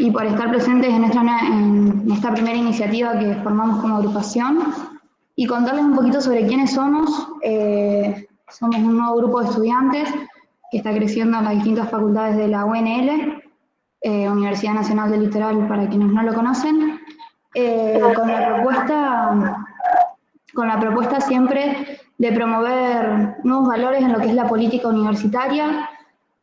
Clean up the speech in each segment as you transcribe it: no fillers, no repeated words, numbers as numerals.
y por estar presentes en esta primera iniciativa que formamos como agrupación y contarles un poquito sobre quiénes somos. Somos un nuevo grupo de estudiantes que está creciendo en las distintas facultades de la UNL, Universidad Nacional del Litoral, para quienes no lo conocen, con la propuesta siempre de promover nuevos valores en lo que es la política universitaria,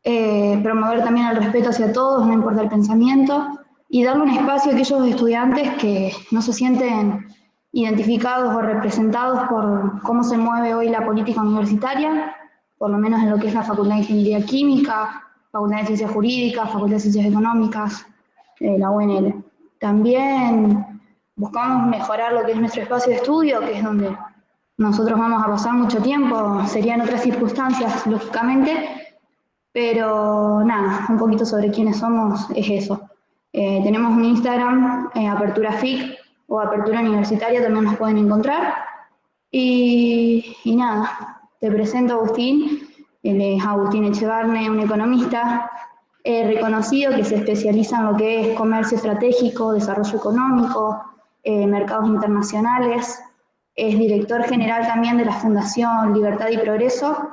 promover también el respeto hacia todos, no importa el pensamiento, y darle un espacio a aquellos estudiantes que no se sienten identificados o representados por cómo se mueve hoy la política universitaria, por lo menos en lo que es la Facultad de Ingeniería Química, Facultad de Ciencias Jurídicas, Facultad de Ciencias Económicas, la UNL. También buscamos mejorar lo que es nuestro espacio de estudio, que es donde nosotros vamos a pasar mucho tiempo, serían otras circunstancias, lógicamente, pero nada, un poquito sobre quiénes somos es eso. Tenemos un Instagram, Apertura FIC o Apertura Universitaria, también nos pueden encontrar. Y nada, te presento a Agustín. Él es Agustín Echevarne, un economista reconocido que se especializa en lo que es comercio estratégico, desarrollo económico, mercados internacionales. Es director general también de la Fundación Libertad y Progreso.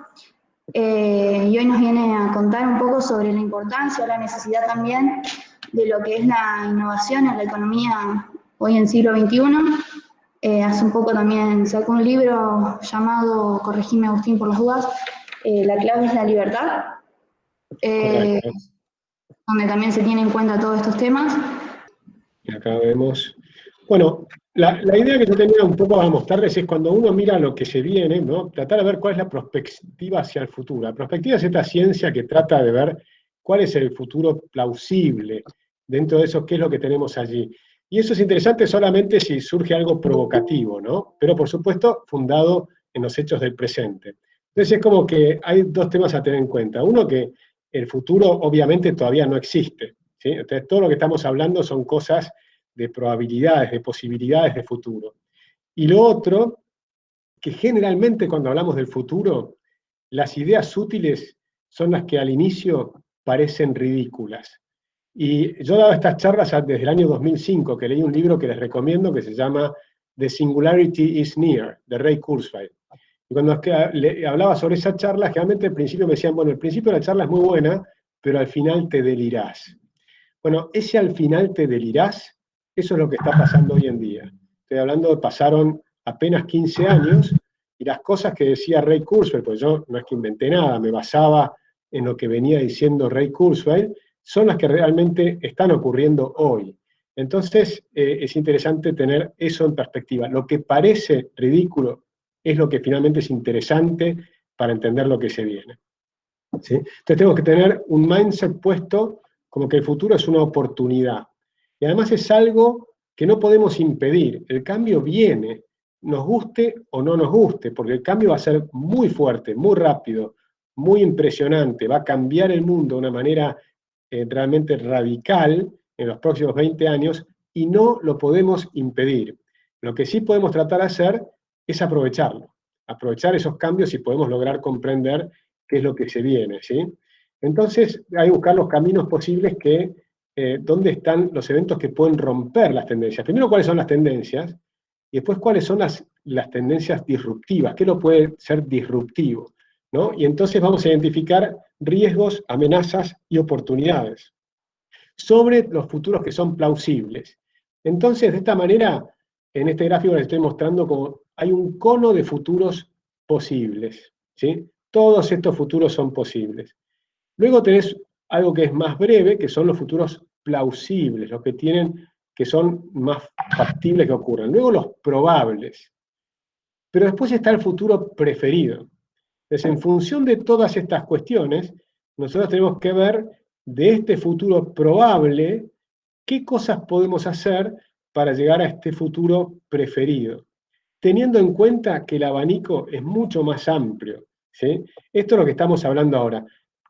Y hoy nos viene a contar un poco sobre la importancia, la necesidad también de lo que es la innovación en la economía hoy en siglo XXI. Hace un poco también sacó un libro llamado, corregime Agustín por las dudas, La clave es la libertad, donde también se tiene en cuenta todos estos temas. Y acá vemos. Bueno, la idea que yo tenía un poco a mostrarles es cuando uno mira lo que se viene, ¿no? Tratar de ver cuál es la perspectiva hacia el futuro. La perspectiva es esta ciencia que trata de ver cuál es el futuro plausible, dentro de eso, qué es lo que tenemos allí. Y eso es interesante solamente si surge algo provocativo, ¿no? Pero por supuesto fundado en los hechos del presente. Entonces es como que hay dos temas a tener en cuenta. Uno, que el futuro obviamente todavía no existe, ¿sí? Entonces todo lo que estamos hablando son cosas de probabilidades, de posibilidades de futuro. Y lo otro, que generalmente cuando hablamos del futuro, las ideas útiles son las que al inicio parecen ridículas. Y yo he dado estas charlas desde el año 2005, que leí un libro que les recomiendo que se llama The Singularity is Near, de Ray Kurzweil. Y cuando hablaba sobre esa charla, generalmente al principio me decían, bueno, el principio de la charla es muy buena, pero al final te delirás. Bueno, ese al final te delirás, eso es lo que está pasando hoy en día. Estoy hablando de pasaron apenas 15 años, y las cosas que decía Ray Kurzweil, pues yo no es que inventé nada, me basaba en lo que venía diciendo Ray Kurzweil, son las que realmente están ocurriendo hoy. Entonces, es interesante tener eso en perspectiva. Lo que parece ridículo es lo que finalmente es interesante para entender lo que se viene, ¿sí? Entonces tenemos que tener un mindset puesto como que el futuro es una oportunidad. Y además es algo que no podemos impedir. El cambio viene, nos guste o no nos guste, porque el cambio va a ser muy fuerte, muy rápido, muy impresionante, va a cambiar el mundo de una manera realmente radical en los próximos 20 años y no lo podemos impedir. Lo que sí podemos tratar de hacer es aprovecharlo, aprovechar esos cambios y podemos lograr comprender qué es lo que se viene, ¿sí? Entonces hay que buscar los caminos posibles que, dónde están los eventos que pueden romper las tendencias. Primero, cuáles son las tendencias, y después cuáles son las tendencias disruptivas, qué lo puede ser disruptivo, ¿no? Y entonces vamos a identificar riesgos, amenazas y oportunidades sobre los futuros que son plausibles. Entonces, de esta manera, en este gráfico les estoy mostrando como hay un cono de futuros posibles, ¿sí? Todos estos futuros son posibles. Luego tenés algo que es más breve, que son los futuros plausibles, los que son más factibles que ocurran. Luego los probables. Pero después está el futuro preferido. Entonces, en función de todas estas cuestiones, nosotros tenemos que ver de este futuro probable, qué cosas podemos hacer para llegar a este futuro preferido, teniendo en cuenta que el abanico es mucho más amplio, ¿sí? Esto es lo que estamos hablando ahora.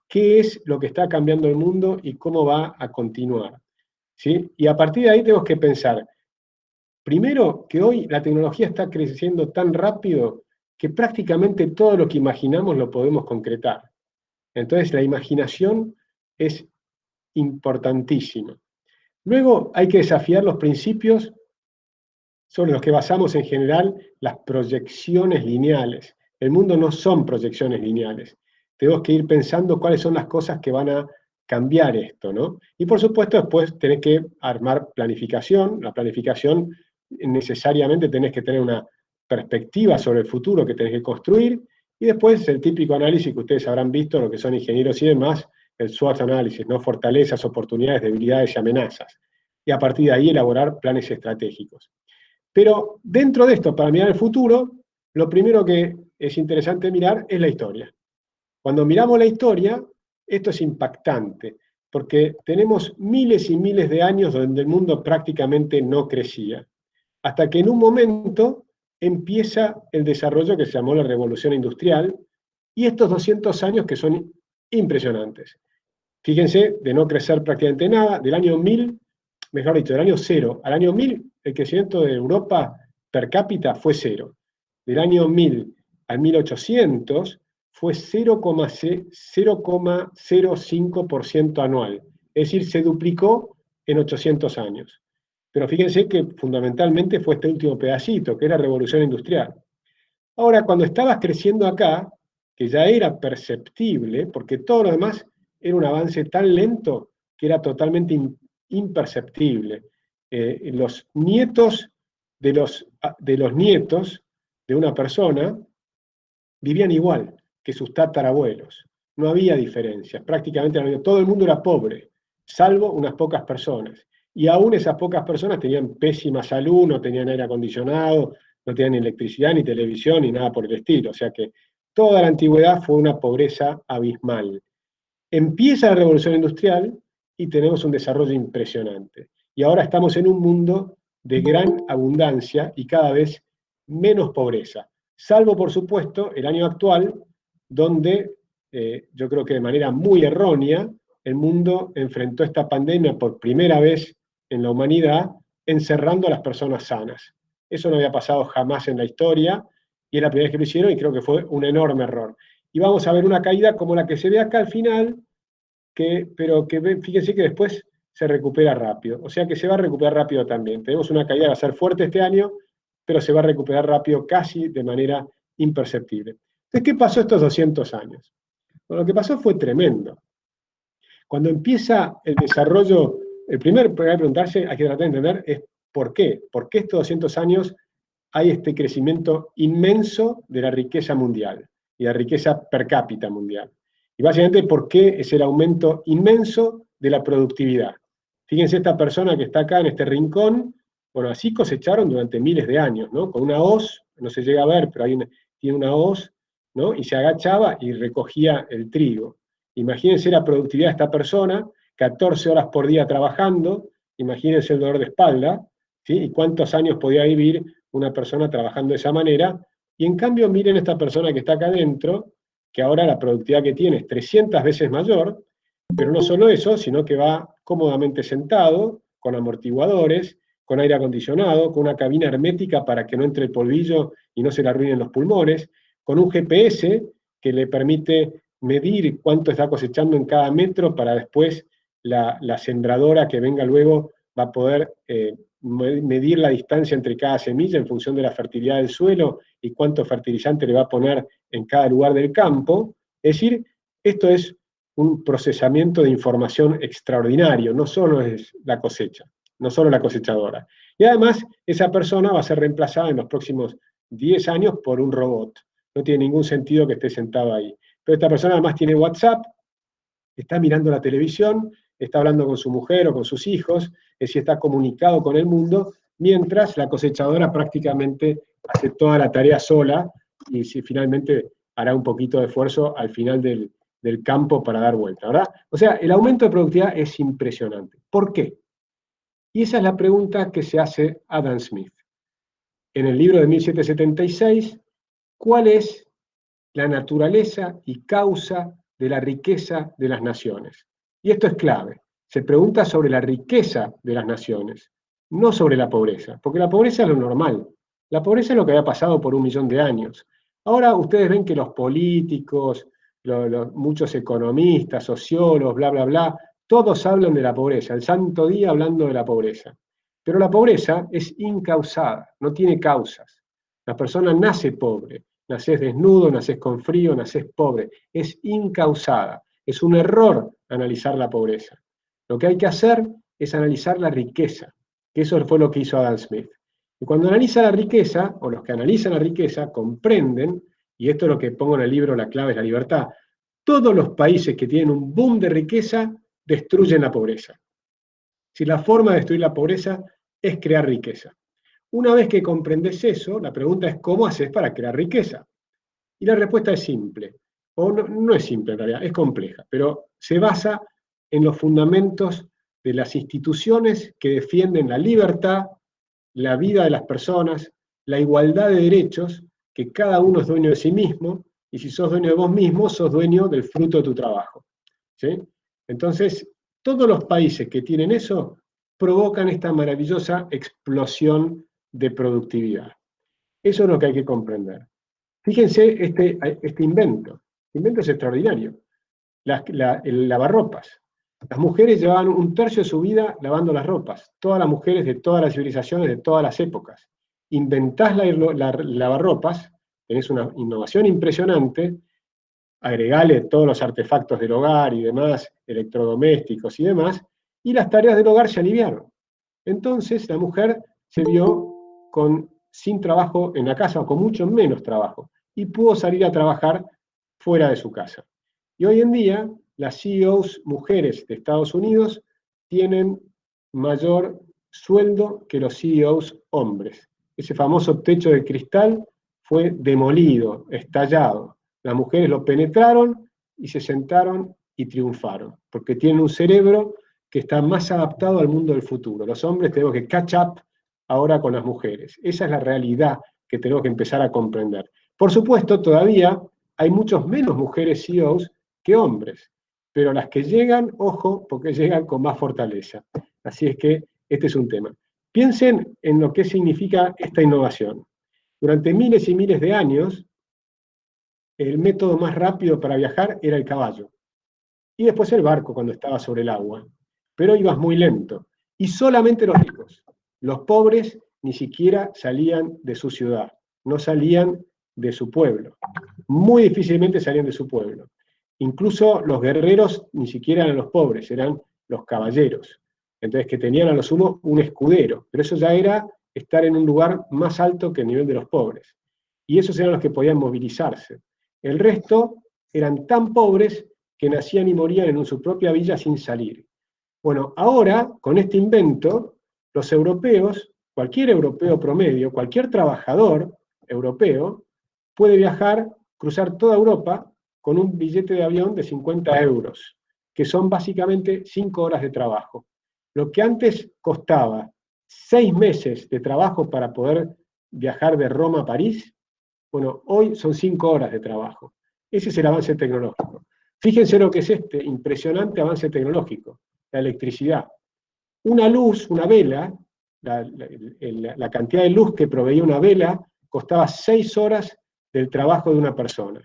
¿Qué es lo que está cambiando el mundo y cómo va a continuar? ¿Sí? Y a partir de ahí tenemos que pensar, primero, que hoy la tecnología está creciendo tan rápido que prácticamente todo lo que imaginamos lo podemos concretar. Entonces la imaginación es importantísima. Luego hay que desafiar los principios sobre los que basamos en general las proyecciones lineales. El mundo no son proyecciones lineales. Tenemos que ir pensando cuáles son las cosas que van a cambiar esto, ¿no? Y por supuesto después tenés que armar planificación. La planificación necesariamente tenés que tener una perspectiva sobre el futuro que tenés que construir, y después el típico análisis que ustedes habrán visto, lo que son ingenieros y demás, el SWOT análisis, ¿no? Fortalezas, oportunidades, debilidades y amenazas. Y a partir de ahí elaborar planes estratégicos. Pero dentro de esto, para mirar el futuro, lo primero que es interesante mirar es la historia. Cuando miramos la historia, esto es impactante, porque tenemos miles y miles de años donde el mundo prácticamente no crecía, hasta que en un momento empieza el desarrollo que se llamó la Revolución Industrial, y estos 200 años que son impresionantes. Fíjense, de no crecer prácticamente nada, del año 1000, mejor dicho, del año 0 al año 1000, el crecimiento de Europa per cápita fue 0. Del año 1000 al 1800 fue 0,05% anual. Es decir, se duplicó en 800 años. Pero fíjense que fundamentalmente fue este último pedacito, que era la revolución industrial. Ahora, cuando estabas creciendo acá, que ya era perceptible, porque todo lo demás era un avance tan lento que era totalmente imperceptible. Los nietos de los nietos de una persona vivían igual que sus tatarabuelos. No había diferencias. Prácticamente todo el mundo era pobre, salvo unas pocas personas. Y aún esas pocas personas tenían pésima salud, no tenían aire acondicionado, no tenían ni electricidad, ni televisión, ni nada por el estilo. O sea que toda la antigüedad fue una pobreza abismal. Empieza la revolución industrial y tenemos un desarrollo impresionante. Y ahora estamos en un mundo de gran abundancia y cada vez menos pobreza. Salvo, por supuesto, el año actual, donde yo creo que de manera muy errónea, el mundo enfrentó esta pandemia por primera vez en la humanidad, encerrando a las personas sanas. Eso no había pasado jamás en la historia, y es la primera vez que lo hicieron, y creo que fue un enorme error. Y vamos a ver una caída como la que se ve acá al final, pero que fíjense que después se recupera rápido. O sea que se va a recuperar rápido también. Tenemos una caída que va a ser fuerte este año, pero se va a recuperar rápido casi de manera imperceptible. Entonces, ¿qué pasó estos 200 años? Bueno, lo que pasó fue tremendo. Cuando empieza el desarrollo, el primer que hay que preguntarse, hay que tratar de entender, es ¿por qué? ¿Por qué estos 200 años hay este crecimiento inmenso de la riqueza mundial y la riqueza per cápita mundial? Y básicamente, ¿por qué es el aumento inmenso de la productividad? Fíjense esta persona que está acá en este rincón, bueno, así cosecharon durante miles de años, ¿no? Con una hoz, no se llega a ver, pero tiene una hoz, ¿no? Y se agachaba y recogía el trigo. Imagínense la productividad de esta persona, 14 horas por día trabajando, imagínense el dolor de espalda, ¿sí? Y cuántos años podía vivir una persona trabajando de esa manera. Y en cambio, miren esta persona que está acá adentro, que ahora la productividad que tiene es 300 veces mayor, pero no solo eso, sino que va cómodamente sentado, con amortiguadores, con aire acondicionado, con una cabina hermética para que no entre el polvillo y no se le arruinen los pulmones, con un GPS que le permite medir cuánto está cosechando en cada metro para después la sembradora que venga luego va a poder medir la distancia entre cada semilla en función de la fertilidad del suelo y cuánto fertilizante le va a poner en cada lugar del campo. Es decir, esto es un procesamiento de información extraordinario, no solo es la cosecha, no solo la cosechadora. Y además, esa persona va a ser reemplazada en los próximos 10 años por un robot. No tiene ningún sentido que esté sentado ahí. Pero esta persona además tiene WhatsApp, está mirando la televisión, está hablando con su mujer o con sus hijos, es decir, está comunicado con el mundo, mientras la cosechadora prácticamente hace toda la tarea sola y si finalmente hará un poquito de esfuerzo al final del campo para dar vuelta, ¿verdad? O sea, el aumento de productividad es impresionante. ¿Por qué? Y esa es la pregunta que se hace Adam Smith. En el libro de 1776, ¿cuál es la naturaleza y causa de la riqueza de las naciones? Y esto es clave. Se pregunta sobre la riqueza de las naciones, no sobre la pobreza, porque la pobreza es lo normal. La pobreza es lo que había pasado por 1.000.000 de años. Ahora ustedes ven que los políticos, muchos economistas, sociólogos, bla, bla, bla, Todos hablan de la pobreza, el santo día hablando de la pobreza. Pero la pobreza es incausada, no tiene causas. La persona nace pobre, nacés desnudo, nacés con frío, nacés pobre. Es incausada. Es un error analizar la pobreza. Lo que hay que hacer es analizar la riqueza, que eso fue lo que hizo Adam Smith. Y cuando analiza la riqueza, o los que analizan la riqueza, comprenden, y esto es lo que pongo en el libro La clave es la libertad, todos los países que tienen un boom de riqueza destruyen la pobreza. Si la forma de destruir la pobreza es crear riqueza. Una vez que comprendes eso, la pregunta es ¿cómo haces para crear riqueza? Y la respuesta es simple, o no es simple en realidad, es compleja, pero se basa en los fundamentos de las instituciones que defienden la libertad, la vida de las personas, la igualdad de derechos, que cada uno es dueño de sí mismo, y si sos dueño de vos mismo, sos dueño del fruto de tu trabajo. ¿Sí? Entonces, todos los países que tienen eso provocan esta maravillosa explosión de productividad. Eso es lo que hay que comprender. Fíjense este invento. El invento es extraordinario. El lavarropas. Las mujeres llevaban un tercio de su vida lavando las ropas. Todas las mujeres de todas las civilizaciones, de todas las épocas. Inventás la lavarropas, tenés una innovación impresionante, agregale todos los artefactos del hogar y demás, electrodomésticos y demás, y las tareas del hogar se aliviaron. Entonces la mujer se vio sin trabajo en la casa, o con mucho menos trabajo, y pudo salir a trabajar fuera de su casa. Y hoy en día, las CEOs mujeres de Estados Unidos tienen mayor sueldo que los CEOs hombres. Ese famoso techo de cristal fue demolido, estallado. Las mujeres lo penetraron y se sentaron y triunfaron, porque tienen un cerebro que está más adaptado al mundo del futuro. Los hombres tenemos que catch up ahora con las mujeres. Esa es la realidad que tenemos que empezar a comprender. Por supuesto, todavía hay muchos menos mujeres CEOs que hombres, pero las que llegan, ojo, porque llegan con más fortaleza. Así es que este es un tema. Piensen en lo que significa esta innovación. Durante miles y miles de años, el método más rápido para viajar era el caballo. Y después el barco cuando estaba sobre el agua. Pero ibas muy lento. Y solamente los ricos. Los pobres ni siquiera salían de su ciudad. No salían de su pueblo. Muy difícilmente salían de su pueblo. Incluso los guerreros ni siquiera eran los pobres, eran los caballeros. Entonces que tenían a lo sumo un escudero. Pero eso ya era estar en un lugar más alto que el nivel de los pobres. Y esos eran los que podían movilizarse. El resto eran tan pobres que nacían y morían en su propia villa sin salir. Bueno, ahora, con este invento, los europeos, cualquier europeo promedio, cualquier trabajador europeo, puede viajar, cruzar toda Europa con un billete de avión de 50 euros, que son básicamente 5 horas de trabajo. Lo que antes costaba 6 meses de trabajo para poder viajar de Roma a París, bueno, hoy son 5 horas de trabajo. Ese es el avance tecnológico. Fíjense lo que es este impresionante avance tecnológico, la electricidad. Una luz, una vela, la cantidad de luz que proveía una vela costaba 6 horas del trabajo de una persona.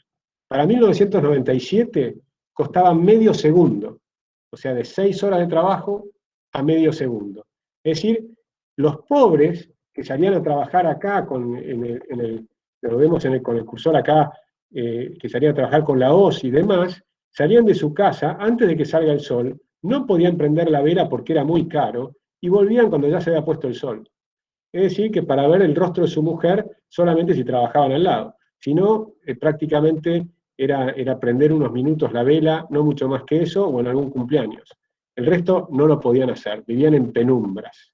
Para 1997 costaba medio segundo, o sea, de 6 horas de trabajo a medio segundo. Es decir, los pobres que salían a trabajar acá, lo vemos con el cursor acá, que salían a trabajar con la hoz y demás, salían de su casa antes de que salga el sol, no podían prender la vela porque era muy caro, y volvían cuando ya se había puesto el sol. Es decir, que para ver el rostro de su mujer solamente si trabajaban al lado. Si no, prácticamente era prender unos minutos la vela, no mucho más que eso, o en algún cumpleaños. El resto no lo podían hacer, vivían en penumbras.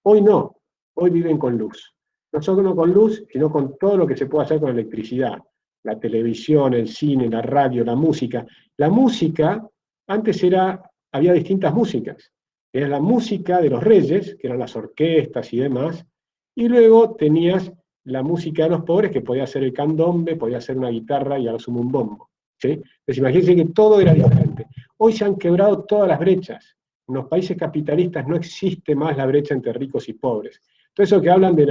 Hoy no, hoy viven con luz. No solo con luz, sino con todo lo que se puede hacer con electricidad. La televisión, el cine, la radio, la música. La música, antes había distintas músicas. Era la música de los reyes, que eran las orquestas y demás, y luego tenías la música de los pobres, que podía ser el candombe, podía ser una guitarra y a lo sumo un bombo. ¿Sí? Entonces imagínense que todo era diferente. Hoy se han quebrado todas las brechas. En los países capitalistas no existe más la brecha entre ricos y pobres. Todo eso que hablan de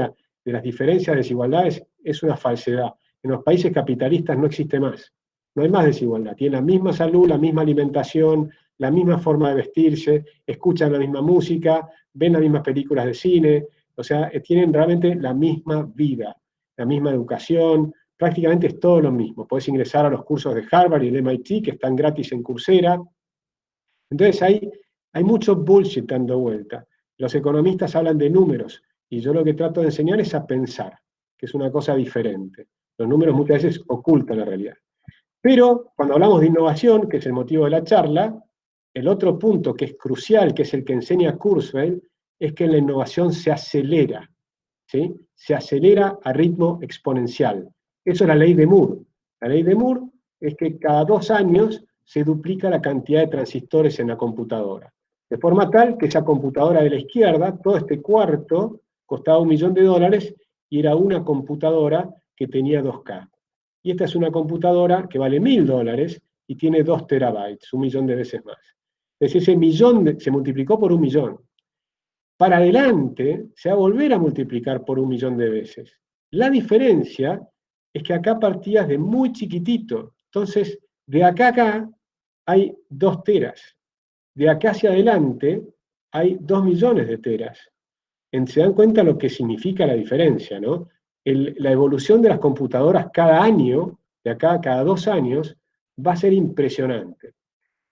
las diferencias, desigualdades, es una falsedad. En los países capitalistas no existe más. No hay más desigualdad. Tienen la misma salud, la misma alimentación, la misma forma de vestirse, escuchan la misma música, ven las mismas películas de cine, o sea, tienen realmente la misma vida, la misma educación, prácticamente es todo lo mismo. Podés ingresar a los cursos de Harvard y el MIT, que están gratis en Coursera. Entonces hay mucho bullshit dando vuelta. Los economistas hablan de números, y yo lo que trato de enseñar es a pensar, que es una cosa diferente. Los números muchas veces ocultan la realidad. Pero cuando hablamos de innovación, que es el motivo de la charla, el otro punto que es crucial, que es el que enseña Kurzweil, es que la innovación se acelera, ¿sí? Se acelera a ritmo exponencial. Eso es la ley de Moore. La ley de Moore es que cada 2 años se duplica la cantidad de transistores en la computadora. De forma tal que esa computadora de la izquierda, todo este cuarto, costaba $1.000.000 y era una computadora que tenía 2K. Y esta es una computadora que vale $1.000 y tiene 2 terabytes, 1.000.000 de veces más. Es decir, ese millón se multiplicó por 1.000.000. Para adelante se va a volver a multiplicar por 1.000.000 de veces. La diferencia es que acá partías de muy chiquitito. Entonces, de acá a acá hay 2 teras. De acá hacia adelante hay 2 millones de teras. Se dan cuenta lo que significa la diferencia, ¿no? La evolución de las computadoras cada año, de acá a cada 2 años, va a ser impresionante.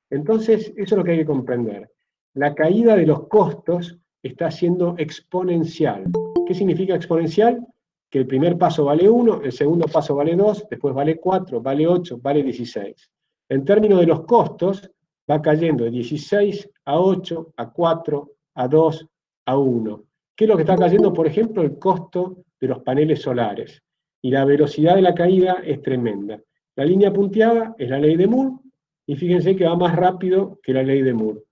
Entonces, eso es lo que hay que comprender. La caída de los costos está siendo exponencial. ¿Qué significa exponencial? Que el primer paso vale 1, el segundo paso vale 2, después vale 4, vale 8, vale 16. En términos de los costos, va cayendo de 16 a 8, a 4, a 2, a 1. ¿Qué es lo que está cayendo? Por ejemplo, el costo de los paneles solares. Y la velocidad de la caída es tremenda. La línea punteada es la ley de Moore, y fíjense que va más rápido que la ley de Moore.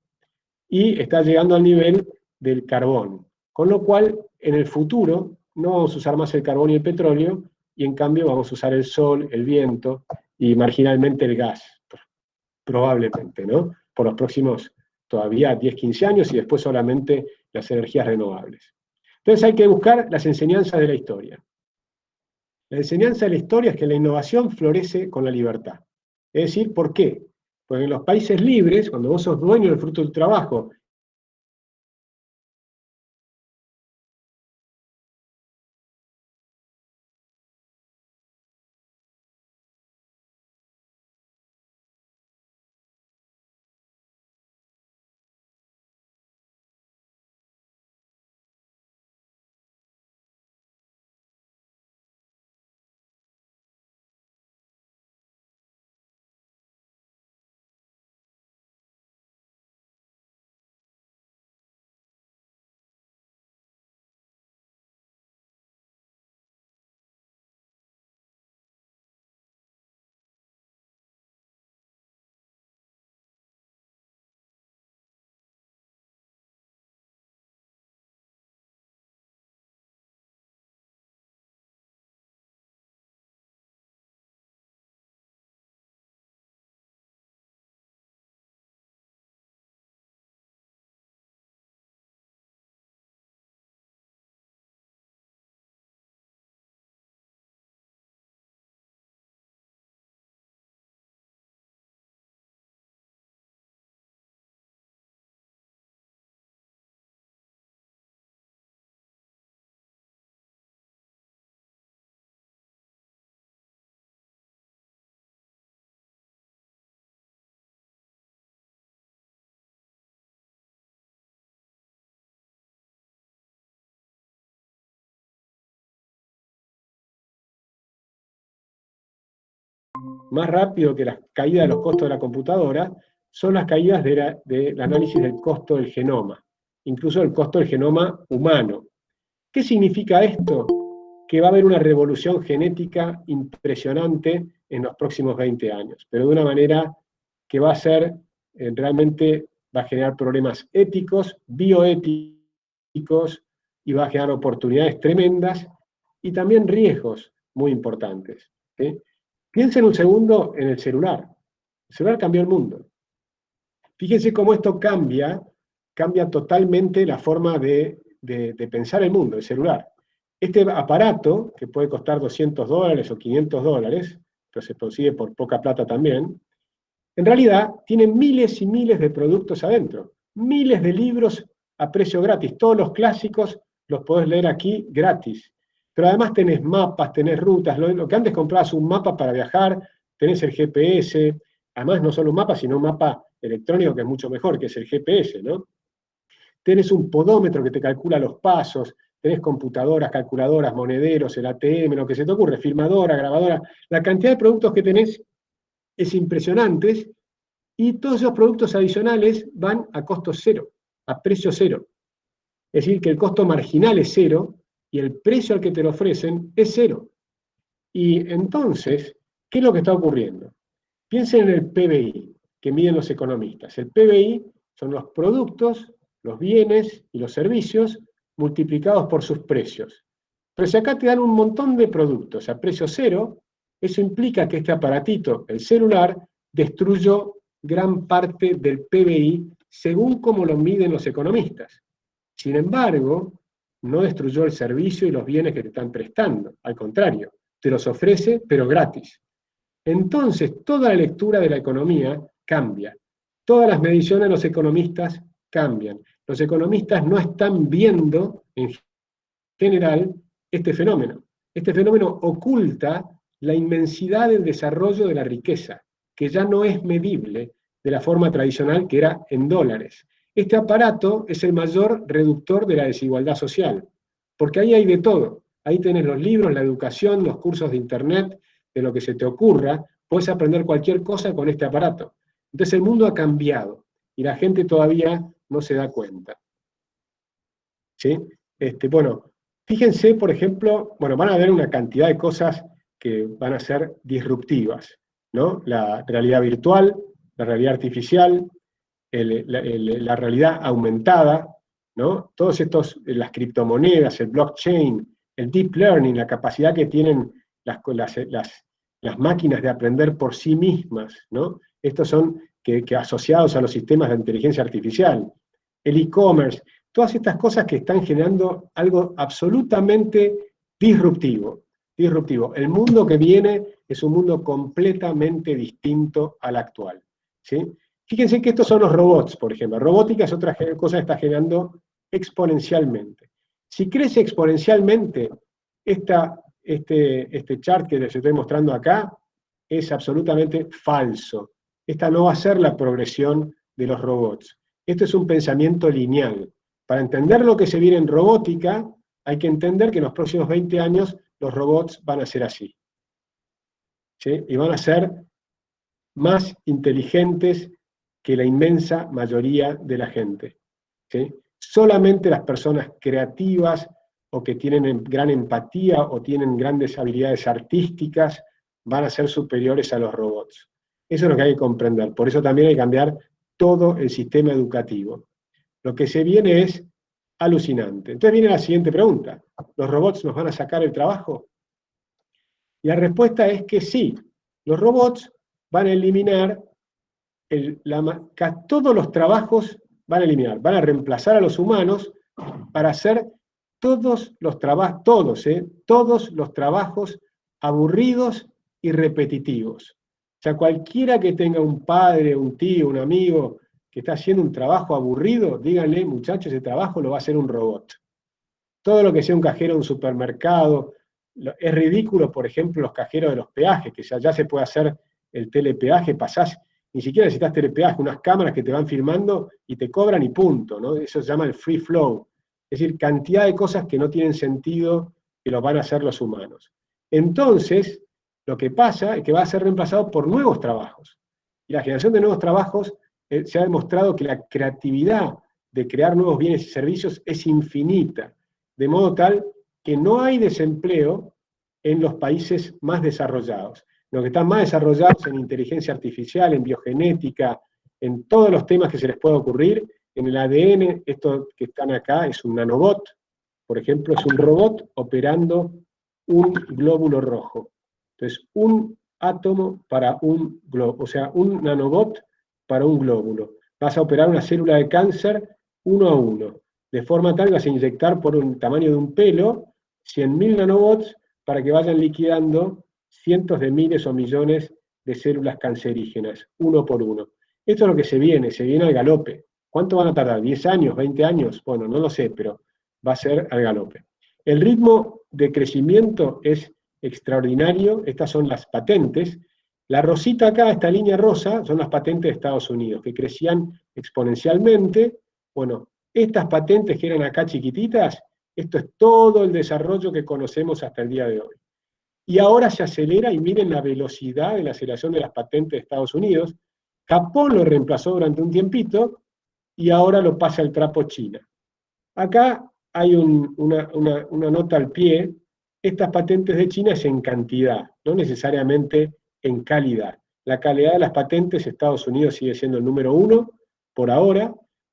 Y está llegando al nivel del carbón. Con lo cual, en el futuro, no vamos a usar más el carbón y el petróleo, y en cambio vamos a usar el sol, el viento y marginalmente el gas, probablemente, ¿no? Por los próximos todavía 10, 15 años y después solamente las energías renovables. Entonces hay que buscar las enseñanzas de la historia. La enseñanza de la historia es que la innovación florece con la libertad. Es decir, ¿por qué? Porque en los países libres, cuando vos sos dueño del fruto del trabajo, más rápido que la caída de los costos de la computadora, son las caídas del análisis del costo del genoma, incluso el costo del genoma humano. ¿Qué significa esto? Que va a haber una revolución genética impresionante en los próximos 20 años, pero de una manera que va a ser, realmente va a generar problemas éticos, bioéticos, y va a generar oportunidades tremendas, y también riesgos muy importantes. ¿Sí? Piensen un segundo en el celular. El celular cambió el mundo. Fíjense cómo esto cambia totalmente la forma de pensar el mundo, el celular. Este aparato, que puede costar $200 o $500, pero se consigue por poca plata también, en realidad tiene miles y miles de productos adentro, miles de libros a precio gratis, todos los clásicos los podés leer aquí gratis. Pero además tenés mapas, tenés rutas, lo que antes comprabas un mapa para viajar, tenés el GPS, además no solo un mapa, sino un mapa electrónico que es mucho mejor, que es el GPS, ¿no? Tenés un podómetro que te calcula los pasos, tenés computadoras, calculadoras, monederos, el ATM, lo que se te ocurre, filmadora, grabadora. La cantidad de productos que tenés es impresionante y todos esos productos adicionales van a costo cero, a precio cero. Es decir, que el costo marginal es cero y el precio al que te lo ofrecen es cero. Y entonces, ¿qué es lo que está ocurriendo? Piensen en el PBI, que miden los economistas. El PBI son los productos, los bienes y los servicios multiplicados por sus precios. Pero si acá te dan un montón de productos a precio cero, eso implica que este aparatito, el celular, destruyó gran parte del PBI según como lo miden los economistas. Sin embargo, no destruyó el servicio y los bienes que te están prestando. Al contrario, te los ofrece, pero gratis. Entonces, toda la lectura de la economía cambia. Todas las mediciones de los economistas cambian. Los economistas no están viendo, en general, este fenómeno. Este fenómeno oculta la inmensidad del desarrollo de la riqueza, que ya no es medible de la forma tradicional que era en dólares. Este aparato es el mayor reductor de la desigualdad social, porque ahí hay de todo. Ahí tenés los libros, la educación, los cursos de internet, de lo que se te ocurra, puedes aprender cualquier cosa con este aparato. Entonces el mundo ha cambiado y la gente todavía no se da cuenta. ¿Sí? Bueno, fíjense, por ejemplo, bueno, van a ver una cantidad de cosas que van a ser disruptivas, ¿no? La realidad virtual, la realidad artificial, la realidad aumentada, ¿no? Todos estos, las criptomonedas, el blockchain, el deep learning, la capacidad que tienen las máquinas de aprender por sí mismas, ¿no? Estos son que asociados a los sistemas de inteligencia artificial, el e-commerce, todas estas cosas que están generando algo absolutamente disruptivo. Disruptivo. El mundo que viene es un mundo completamente distinto al actual, ¿sí? Fíjense que estos son los robots, por ejemplo. Robótica es otra cosa que está generando exponencialmente. Si crece exponencialmente, este chart que les estoy mostrando acá es absolutamente falso. Esta no va a ser la progresión de los robots. Esto es un pensamiento lineal. Para entender lo que se viene en robótica, hay que entender que en los próximos 20 años los robots van a ser así, ¿sí? Y van a ser más inteligentes que la inmensa mayoría de la gente, ¿sí? Solamente las personas creativas o que tienen gran empatía o tienen grandes habilidades artísticas van a ser superiores a los robots. Eso es lo que hay que comprender. Por eso también hay que cambiar todo el sistema educativo. Lo que se viene es alucinante. Entonces viene la siguiente pregunta. ¿Los robots nos van a sacar el trabajo? Y la respuesta es que sí. Los robots van a eliminar todos los trabajos, van a reemplazar a los humanos para hacer todos los trabajos aburridos y repetitivos. O sea, cualquiera que tenga un padre, un tío, un amigo que está haciendo un trabajo aburrido, díganle, muchachos, ese trabajo lo va a hacer un robot. Todo lo que sea un cajero de un supermercado, es ridículo, por ejemplo, los cajeros de los peajes, que ya se puede hacer el telepeaje, pasás, ni siquiera necesitas telepeaje, unas cámaras que te van filmando y te cobran y punto, ¿no? Eso se llama el free flow. Es decir, cantidad de cosas que no tienen sentido que lo van a hacer los humanos. Entonces, lo que pasa es que va a ser reemplazado por nuevos trabajos. Y la generación de nuevos trabajos se ha demostrado que la creatividad de crear nuevos bienes y servicios es infinita, de modo tal que no hay desempleo en los países más desarrollados. Los que están más desarrollados en inteligencia artificial, en biogenética, en todos los temas que se les pueda ocurrir, en el ADN, esto que están acá es un nanobot, por ejemplo, es un robot operando un glóbulo rojo. Entonces, un átomo para un glóbulo, o sea, un nanobot para un glóbulo. Vas a operar una célula de cáncer uno a uno, de forma tal que vas a inyectar por un tamaño de un pelo 100.000 nanobots para que vayan liquidando cientos de miles o millones de células cancerígenas, uno por uno. Esto es lo que se viene al galope. ¿Cuánto van a tardar? ¿10 años? ¿20 años? Bueno, no lo sé, pero va a ser al galope. El ritmo de crecimiento es extraordinario. Estas son las patentes. La rosita acá, esta línea rosa, son las patentes de Estados Unidos, que crecían exponencialmente. Bueno, estas patentes que eran acá chiquititas, esto es todo el desarrollo que conocemos hasta el día de hoy. Y ahora se acelera, y miren la velocidad de la aceleración de las patentes de Estados Unidos. Japón lo reemplazó durante un tiempito, y ahora lo pasa el trapo China. Acá hay una nota al pie. Estas patentes de China es en cantidad, no necesariamente en calidad. La calidad de las patentes, Estados Unidos sigue siendo el número 1 por ahora,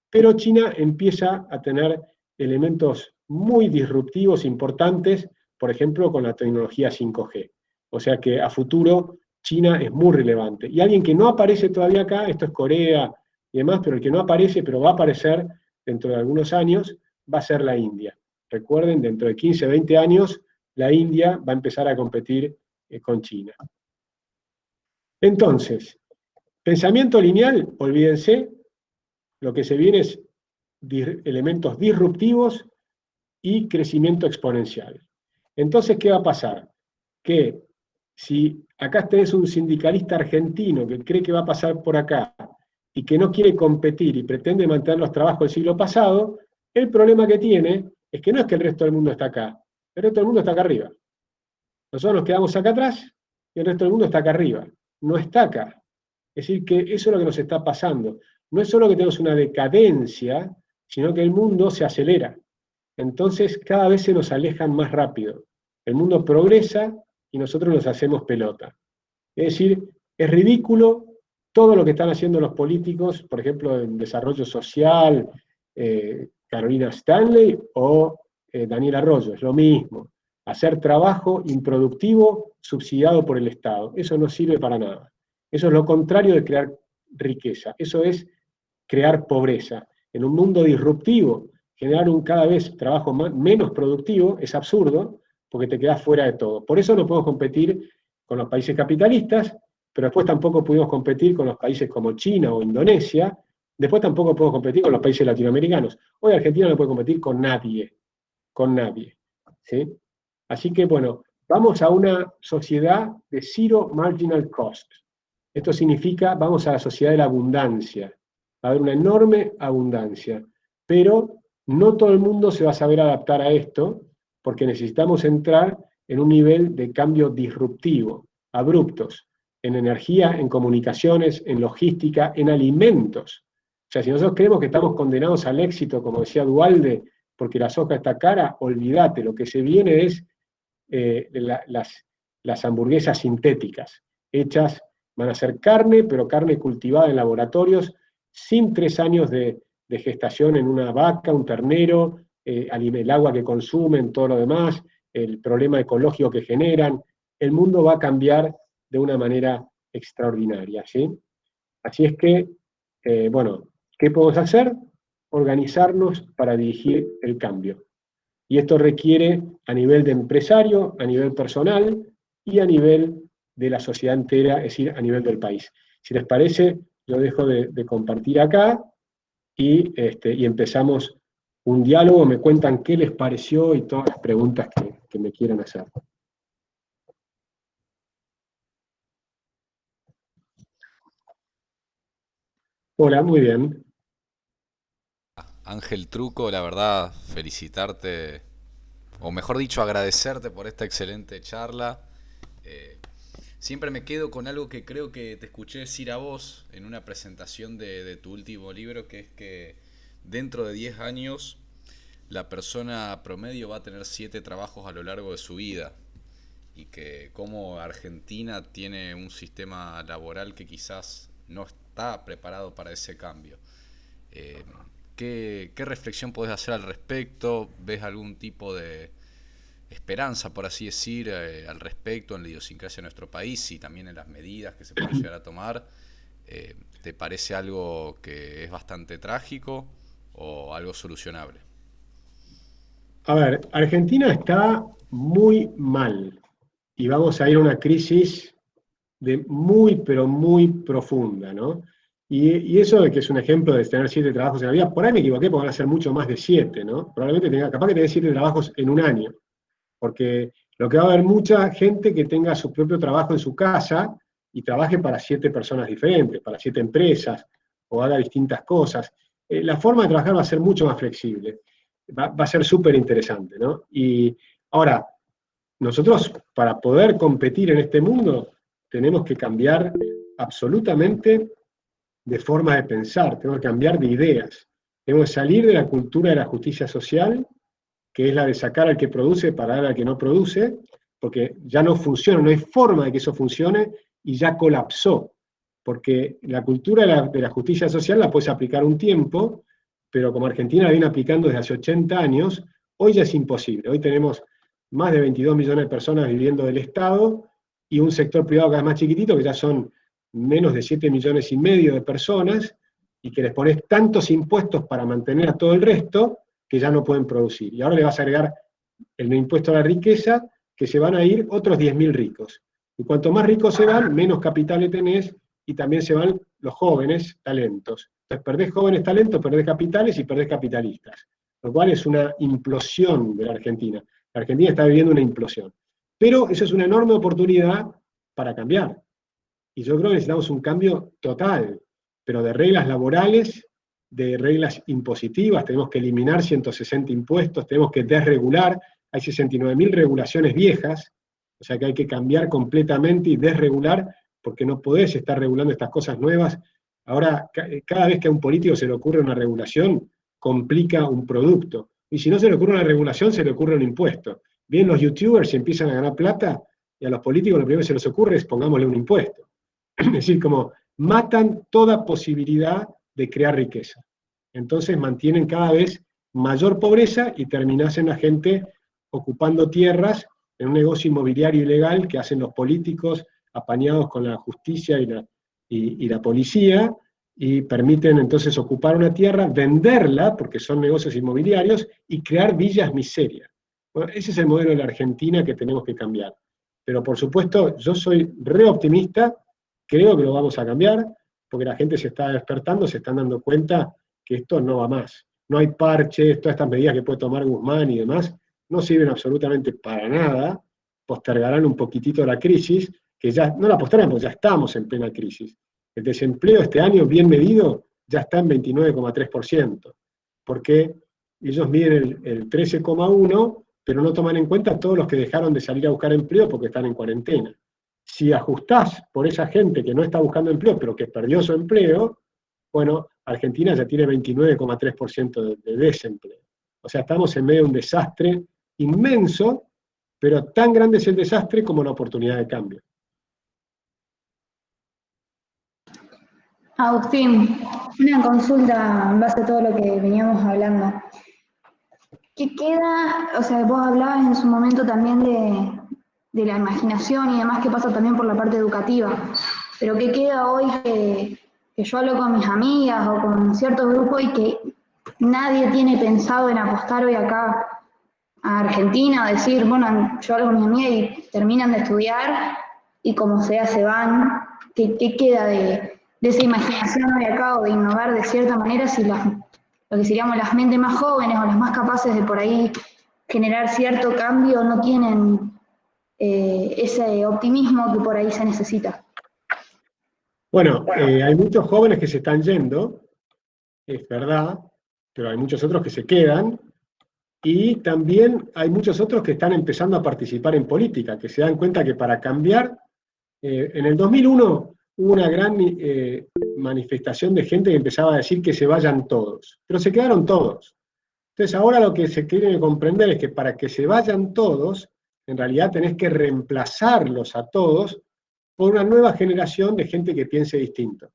pero China empieza a tener elementos muy disruptivos, importantes, por ejemplo, con la tecnología 5G. O sea que a futuro China es muy relevante. Y alguien que no aparece todavía acá, esto es Corea y demás, pero el que no aparece, pero va a aparecer dentro de algunos años, va a ser la India. Recuerden, dentro de 15, 20 años, la India va a empezar a competir con China. Entonces, pensamiento lineal, olvídense, lo que se viene es elementos disruptivos y crecimiento exponencial. Entonces, ¿qué va a pasar? Que si acá tenés un sindicalista argentino que cree que va a pasar por acá y que no quiere competir y pretende mantener los trabajos del siglo pasado, el problema que tiene es que no es que el resto del mundo está acá, el resto del mundo está acá arriba. Nosotros nos quedamos acá atrás y el resto del mundo está acá arriba, no está acá. Es decir, que eso es lo que nos está pasando. No es solo que tenemos una decadencia, sino que el mundo se acelera. Entonces cada vez se nos alejan más rápido. El mundo progresa y nosotros nos hacemos pelota. Es decir, es ridículo todo lo que están haciendo los políticos, por ejemplo, en desarrollo social, Carolina Stanley o Daniel Arroyo, es lo mismo. Hacer trabajo improductivo subsidiado por el Estado. Eso no sirve para nada. Eso es lo contrario de crear riqueza. Eso es crear pobreza. En un mundo disruptivo, generar un cada vez trabajo menos productivo es absurdo, porque te quedas fuera de todo. Por eso no podemos competir con los países capitalistas, pero después tampoco pudimos competir con los países como China o Indonesia, después tampoco podemos competir con los países latinoamericanos. Hoy Argentina no puede competir con nadie. ¿Sí? Así que, bueno, vamos a una sociedad de zero marginal cost. Esto significa, vamos a la sociedad de la abundancia. Va a haber una enorme abundancia, pero no todo el mundo se va a saber adaptar a esto, porque necesitamos entrar en un nivel de cambio disruptivo, abruptos, en energía, en comunicaciones, en logística, en alimentos. O sea, si nosotros creemos que estamos condenados al éxito, como decía Duhalde, porque la soja está cara, olvídate, lo que se viene es las hamburguesas sintéticas, hechas, van a ser carne, pero carne cultivada en laboratorios, sin 3 años de gestación en una vaca, un ternero, el agua que consumen, todo lo demás, el problema ecológico que generan. El mundo va a cambiar de una manera extraordinaria, ¿sí? Así es que, bueno, ¿qué podemos hacer? Organizarnos para dirigir el cambio. Y esto requiere a nivel de empresario, a nivel personal y a nivel de la sociedad entera, es decir, a nivel del país. Si les parece, yo dejo de compartir acá y empezamos un diálogo, me cuentan qué les pareció y todas las preguntas que me quieran hacer. Hola, muy bien. Ángel Truco, la verdad, felicitarte, o mejor dicho, agradecerte por esta excelente charla. Eh, Siempre me quedo con algo que creo que te escuché decir a vos en una presentación de tu último libro, que es que dentro de 10 años la persona promedio va a tener 7 trabajos a lo largo de su vida y que como Argentina tiene un sistema laboral que quizás no está preparado para ese cambio. Eh, ¿qué reflexión podés hacer al respecto? ¿Ves algún tipo de esperanza, por así decir, al respecto en la idiosincrasia de nuestro país y también en las medidas que se pueden llegar a tomar? ¿Te parece algo que es bastante trágico o algo solucionable? A ver, Argentina está muy mal y vamos a ir a una crisis muy, pero muy profunda, ¿no? Y eso de que es un ejemplo de tener 7 trabajos en la vida, por ahí me equivoqué, porque van a ser mucho más de 7, ¿no? Probablemente capaz que tenés 7 trabajos en un año, porque lo que va a haber mucha gente que tenga su propio trabajo en su casa y trabaje para 7 personas diferentes, para 7 empresas, o haga distintas cosas. La forma de trabajar va a ser mucho más flexible, va a ser súper interesante, ¿no? Y ahora, nosotros para poder competir en este mundo tenemos que cambiar absolutamente de forma de pensar, tenemos que cambiar de ideas, tenemos que salir de la cultura de la justicia social, que es la de sacar al que produce para dar al que no produce, porque ya no funciona, no hay forma de que eso funcione y ya colapsó, porque la cultura de la justicia social la puedes aplicar un tiempo, pero como Argentina la viene aplicando desde hace 80 años, hoy ya es imposible. Hoy tenemos más de 22 millones de personas viviendo del Estado y un sector privado cada vez más chiquitito, que ya son menos de 7 millones y medio de personas, y que les pones tantos impuestos para mantener a todo el resto, que ya no pueden producir. Y ahora le vas a agregar el impuesto a la riqueza, que se van a ir otros 10.000 ricos. Y cuanto más ricos se van, menos capital le tenés, y también se van los jóvenes talentos. Entonces perdés jóvenes talentos, perdés capitales y perdés capitalistas. Lo cual es una implosión de la Argentina. La Argentina está viviendo una implosión. Pero eso es una enorme oportunidad para cambiar. Y yo creo que necesitamos un cambio total, pero de reglas laborales, de reglas impositivas, tenemos que eliminar 160 impuestos, tenemos que desregular, hay 69.000 regulaciones viejas, o sea que hay que cambiar completamente y desregular, porque no podés estar regulando estas cosas nuevas. Ahora, cada vez que a un político se le ocurre una regulación, complica un producto. Y si no se le ocurre una regulación, se le ocurre un impuesto. Bien, los youtubers empiezan a ganar plata, y a los políticos lo primero que se les ocurre es pongámosle un impuesto. Es decir, como matan toda posibilidad de crear riqueza. Entonces mantienen cada vez mayor pobreza y terminás en la gente ocupando tierras en un negocio inmobiliario ilegal que hacen los políticos apañados con la justicia y la policía, y permiten entonces ocupar una tierra, venderla, porque son negocios inmobiliarios, y crear villas miserias. Bueno, ese es el modelo de la Argentina que tenemos que cambiar. Pero por supuesto, yo soy re optimista, creo que lo vamos a cambiar, porque la gente se está despertando, se están dando cuenta que esto no va más. No hay parches, todas estas medidas que puede tomar Guzmán y demás, no sirven absolutamente para nada, postergarán un poquitito la crisis, que ya, no la postergan porque ya estamos en plena crisis. El desempleo este año, bien medido, ya está en 29,3%, porque ellos miden el 13,1%, pero no toman en cuenta todos los que dejaron de salir a buscar empleo porque están en cuarentena. Si ajustás por esa gente que no está buscando empleo, pero que perdió su empleo, bueno, Argentina ya tiene 29,3% de desempleo. O sea, estamos en medio de un desastre inmenso, pero tan grande es el desastre como la oportunidad de cambio. Agustín, una consulta en base a todo lo que veníamos hablando. ¿Qué queda? O sea, vos hablabas en su momento también de la imaginación y demás que pasa también por la parte educativa, pero ¿qué queda hoy que yo hablo con mis amigas o con ciertos grupos y que nadie tiene pensado en apostar hoy acá a Argentina, o decir, bueno, yo hablo con mis amigas y terminan de estudiar y como sea se van? ¿Qué queda de esa imaginación hoy acá o de innovar de cierta manera si lo que seríamos las mentes más jóvenes o las más capaces de por ahí generar cierto cambio no tienen ese optimismo que por ahí se necesita? Bueno, hay muchos jóvenes que se están yendo, es verdad, pero hay muchos otros que se quedan, y también hay muchos otros que están empezando a participar en política, que se dan cuenta que para cambiar, en el 2001 hubo una gran manifestación de gente que empezaba a decir que se vayan todos, pero se quedaron todos. Entonces ahora lo que se quiere comprender es que para que se vayan todos, en realidad tenés que reemplazarlos a todos por una nueva generación de gente que piense distinto.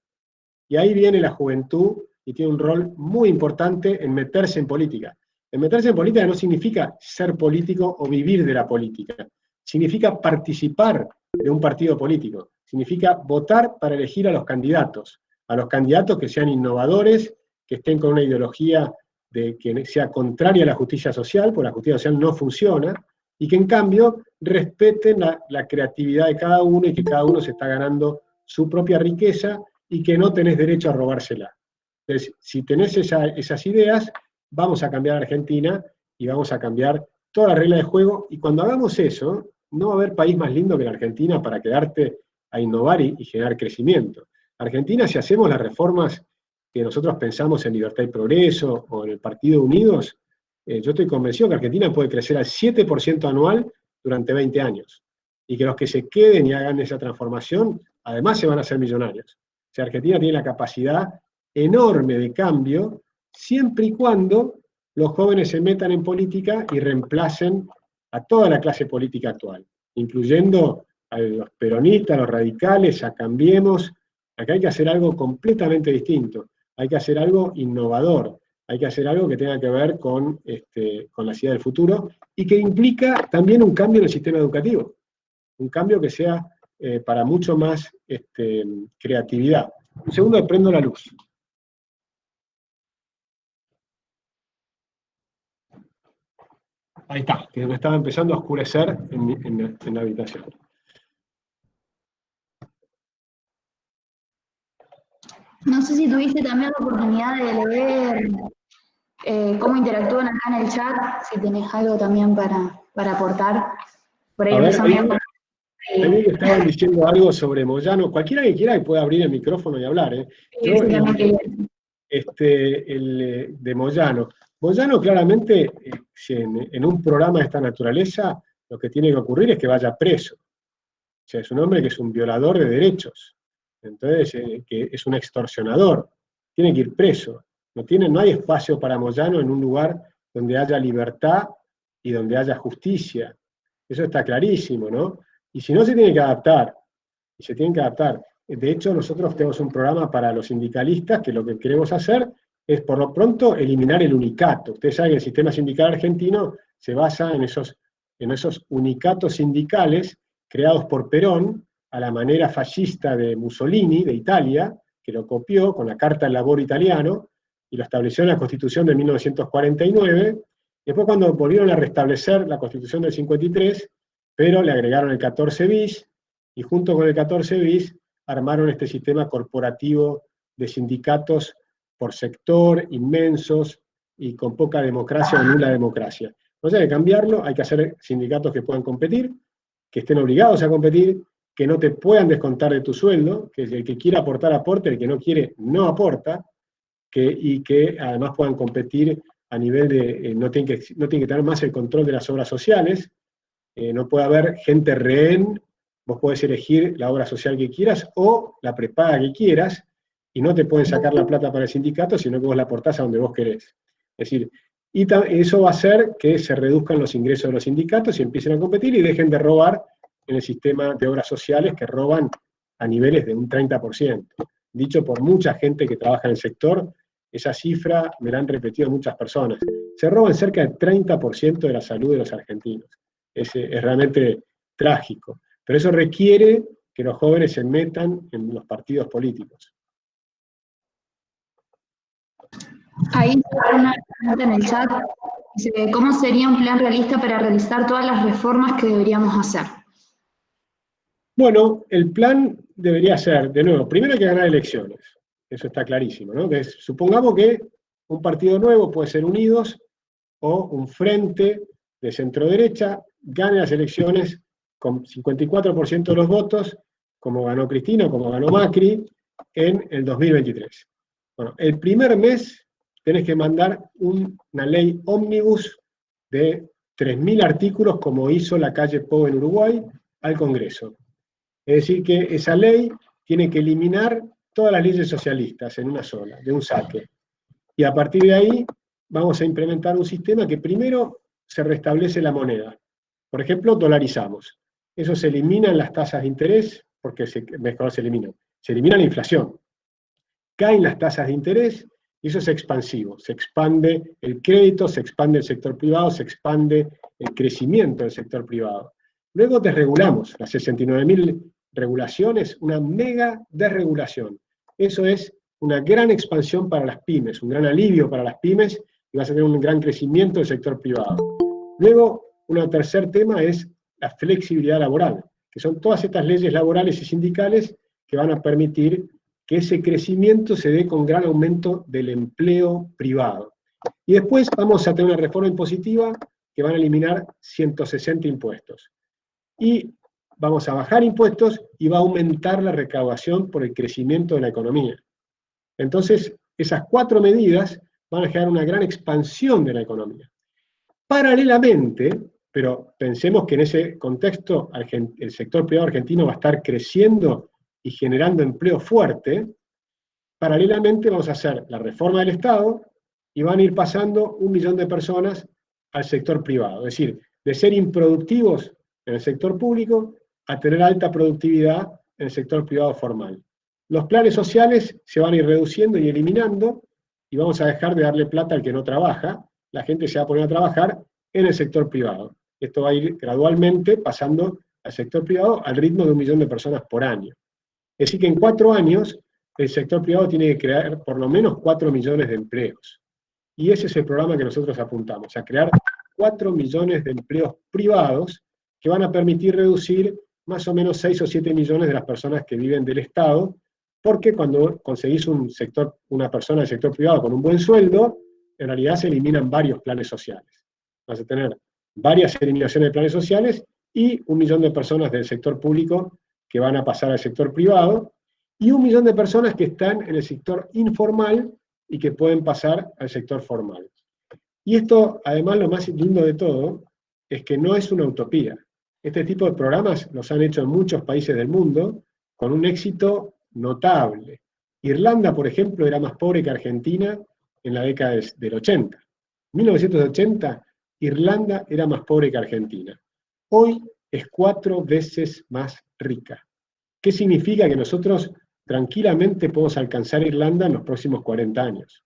Y ahí viene la juventud y tiene un rol muy importante en meterse en política. En meterse en política no significa ser político o vivir de la política, significa participar de un partido político, significa votar para elegir a los candidatos que sean innovadores, que estén con una ideología que sea contraria a la justicia social, porque la justicia social no funciona, y que en cambio respeten la creatividad de cada uno y que cada uno se está ganando su propia riqueza y que no tenés derecho a robársela. Entonces, si tenés esas ideas, vamos a cambiar Argentina y vamos a cambiar toda la regla de juego, y cuando hagamos eso, no va a haber país más lindo que la Argentina para quedarte a innovar y generar crecimiento. Argentina, si hacemos las reformas que nosotros pensamos en Libertad y Progreso o en el Partido Unidos, yo estoy convencido que Argentina puede crecer al 7% anual durante 20 años, y que los que se queden y hagan esa transformación, además se van a hacer millonarios. O sea, Argentina tiene la capacidad enorme de cambio, siempre y cuando los jóvenes se metan en política y reemplacen a toda la clase política actual, incluyendo a los peronistas, a los radicales, a Cambiemos. Acá hay que hacer algo completamente distinto, hay que hacer algo innovador, hay que hacer algo que tenga que ver con la ciudad del futuro y que implica también un cambio en el sistema educativo, un cambio que sea para mucho más creatividad. Un segundo, prendo la luz. Ahí está, que me estaba empezando a oscurecer en la habitación. No sé si tuviste también la oportunidad de leer cómo interactúan acá en el chat, si tenés algo también para aportar. Por ahí A ver, empezó medio con... ahí que estaban diciendo algo sobre Moyano. Cualquiera que quiera puede abrir el micrófono y hablar. Yo, de Moyano. Moyano claramente, si en un programa de esta naturaleza, lo que tiene que ocurrir es que vaya preso. O sea, es un hombre que es un violador de derechos. Entonces, que es un extorsionador. Tiene que ir preso. No hay espacio para Moyano en un lugar donde haya libertad y donde haya justicia. Eso está clarísimo, ¿no? Y si no, se tiene que adaptar. Y se tienen que adaptar. De hecho, nosotros tenemos un programa para los sindicalistas que lo que queremos hacer es, por lo pronto, eliminar el unicato. Ustedes saben que el sistema sindical argentino se basa en esos unicatos sindicales creados por Perón a la manera fascista de Mussolini, de Italia, que lo copió con la Carta del Lavoro italiano y lo estableció en la Constitución de 1949. Después, cuando volvieron a restablecer la Constitución del 53, pero le agregaron el 14 bis, y junto con el 14 bis armaron este sistema corporativo de sindicatos por sector, inmensos, y con poca democracia o nula democracia. Entonces hay que cambiarlo, hay que hacer sindicatos que puedan competir, que estén obligados a competir, que no te puedan descontar de tu sueldo, que el que quiera aportar aporte, el que no quiere no aporta, y que además puedan competir a nivel de, no tienen que tener más el control de las obras sociales, no puede haber gente rehén, vos podés elegir la obra social que quieras o la prepaga que quieras, y no te pueden sacar la plata para el sindicato, sino que vos la aportás a donde vos querés. Es decir, y eso va a hacer que se reduzcan los ingresos de los sindicatos y empiecen a competir y dejen de robar en el sistema de obras sociales, que roban a niveles de un 30%. Dicho por mucha gente que trabaja en el sector, esa cifra me la han repetido muchas personas. Se roban cerca del 30% de la salud de los argentinos. Es realmente trágico. Pero eso requiere que los jóvenes se metan en los partidos políticos. Ahí está una pregunta en el chat. Dice, ¿cómo sería un plan realista para realizar todas las reformas que deberíamos hacer? Bueno, el plan debería ser, de nuevo, primero hay que ganar elecciones. Eso está clarísimo, ¿no? Supongamos que un partido nuevo puede ser Unidos o un frente de centro-derecha, gane las elecciones con 54% de los votos, como ganó Cristina, como ganó Macri, en el 2023. Bueno, el primer mes tenés que mandar una ley ómnibus de 3.000 artículos, como hizo la calle Pou en Uruguay, al Congreso. Es decir, que esa ley tiene que eliminar todas las leyes socialistas en una sola, de un saque. Y a partir de ahí vamos a implementar un sistema que primero se restablece la moneda. Por ejemplo, dolarizamos. Eso se eliminan las tasas de interés, porque se elimina la inflación. Caen las tasas de interés y eso es expansivo. Se expande el crédito, se expande el sector privado, se expande el crecimiento del sector privado. Luego desregulamos las 69.000 regulaciones, una mega desregulación. Eso es una gran expansión para las pymes, un gran alivio para las pymes, y vas a tener un gran crecimiento del sector privado. Luego, un tercer tema es la flexibilidad laboral, que son todas estas leyes laborales y sindicales que van a permitir que ese crecimiento se dé con gran aumento del empleo privado. Y después vamos a tener una reforma impositiva que van a eliminar 160 impuestos. Y vamos a bajar impuestos y va a aumentar la recaudación por el crecimiento de la economía. Entonces, esas 4 medidas van a generar una gran expansión de la economía. Paralelamente, pero pensemos que en ese contexto el sector privado argentino va a estar creciendo y generando empleo fuerte. Paralelamente vamos a hacer la reforma del Estado y van a ir pasando 1 millón de personas al sector privado. Es decir, de ser improductivos en el sector público a tener alta productividad en el sector privado formal. Los planes sociales se van a ir reduciendo y eliminando y vamos a dejar de darle plata al que no trabaja. La gente se va a poner a trabajar en el sector privado. Esto va a ir gradualmente pasando al sector privado al ritmo de 1 millón de personas por año. Es decir que en 4 años el sector privado tiene que crear por lo menos 4 millones de empleos. Y ese es el programa que nosotros apuntamos, a crear 4 millones de empleos privados que van a permitir reducir más o menos 6 o 7 millones de las personas que viven del Estado, porque cuando conseguís una persona del sector privado con un buen sueldo, en realidad se eliminan varios planes sociales. Vas a tener varias eliminaciones de planes sociales y 1 millón de personas del sector público que van a pasar al sector privado, y 1 millón de personas que están en el sector informal y que pueden pasar al sector formal. Y esto, además, lo más lindo de todo, es que no es una utopía. Este tipo de programas los han hecho en muchos países del mundo, con un éxito notable. Irlanda, por ejemplo, era más pobre que Argentina en la década del 80. En 1980, Irlanda era más pobre que Argentina. Hoy es 4 veces más rica. ¿Qué significa? Que nosotros tranquilamente podemos alcanzar Irlanda en los próximos 40 años.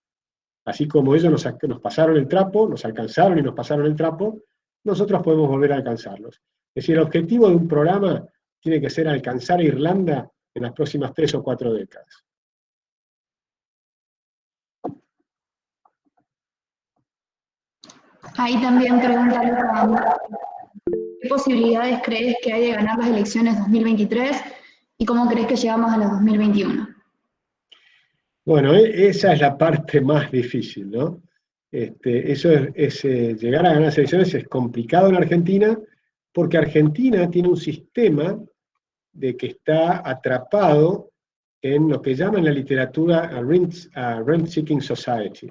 Así como ellos nos pasaron el trapo, nos alcanzaron y nos pasaron el trapo, nosotros podemos volver a alcanzarlos. Es decir, el objetivo de un programa tiene que ser alcanzar a Irlanda en las próximas 3 o 4 décadas. Ahí también pregunta Luca, ¿qué posibilidades crees que hay de ganar las elecciones 2023 y cómo crees que llegamos a las 2021? Bueno, esa es la parte más difícil, ¿no? Llegar a ganar las elecciones es complicado en Argentina, porque Argentina tiene un sistema de que está atrapado en lo que llaman en la literatura rent-seeking society.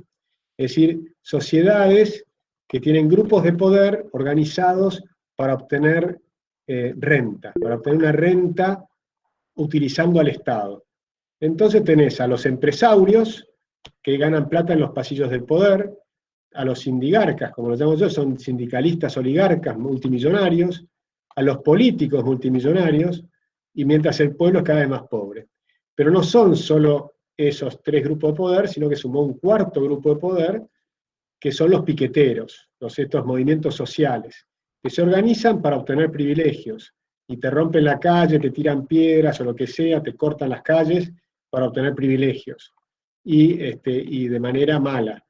Es decir, sociedades que tienen grupos de poder organizados para obtener renta, para obtener una renta utilizando al Estado. Entonces tenés a los empresarios que ganan plata en los pasillos del poder, a los sindigarcas, como los llamo yo, son sindicalistas oligarcas multimillonarios, a los políticos multimillonarios, y mientras el pueblo es cada vez más pobre. Pero no son solo esos 3 grupos de poder, sino que sumó un 4º grupo de poder, que son los piqueteros, estos movimientos sociales, que se organizan para obtener privilegios, y te rompen la calle, te tiran piedras o lo que sea, te cortan las calles para obtener privilegios, y de manera mala.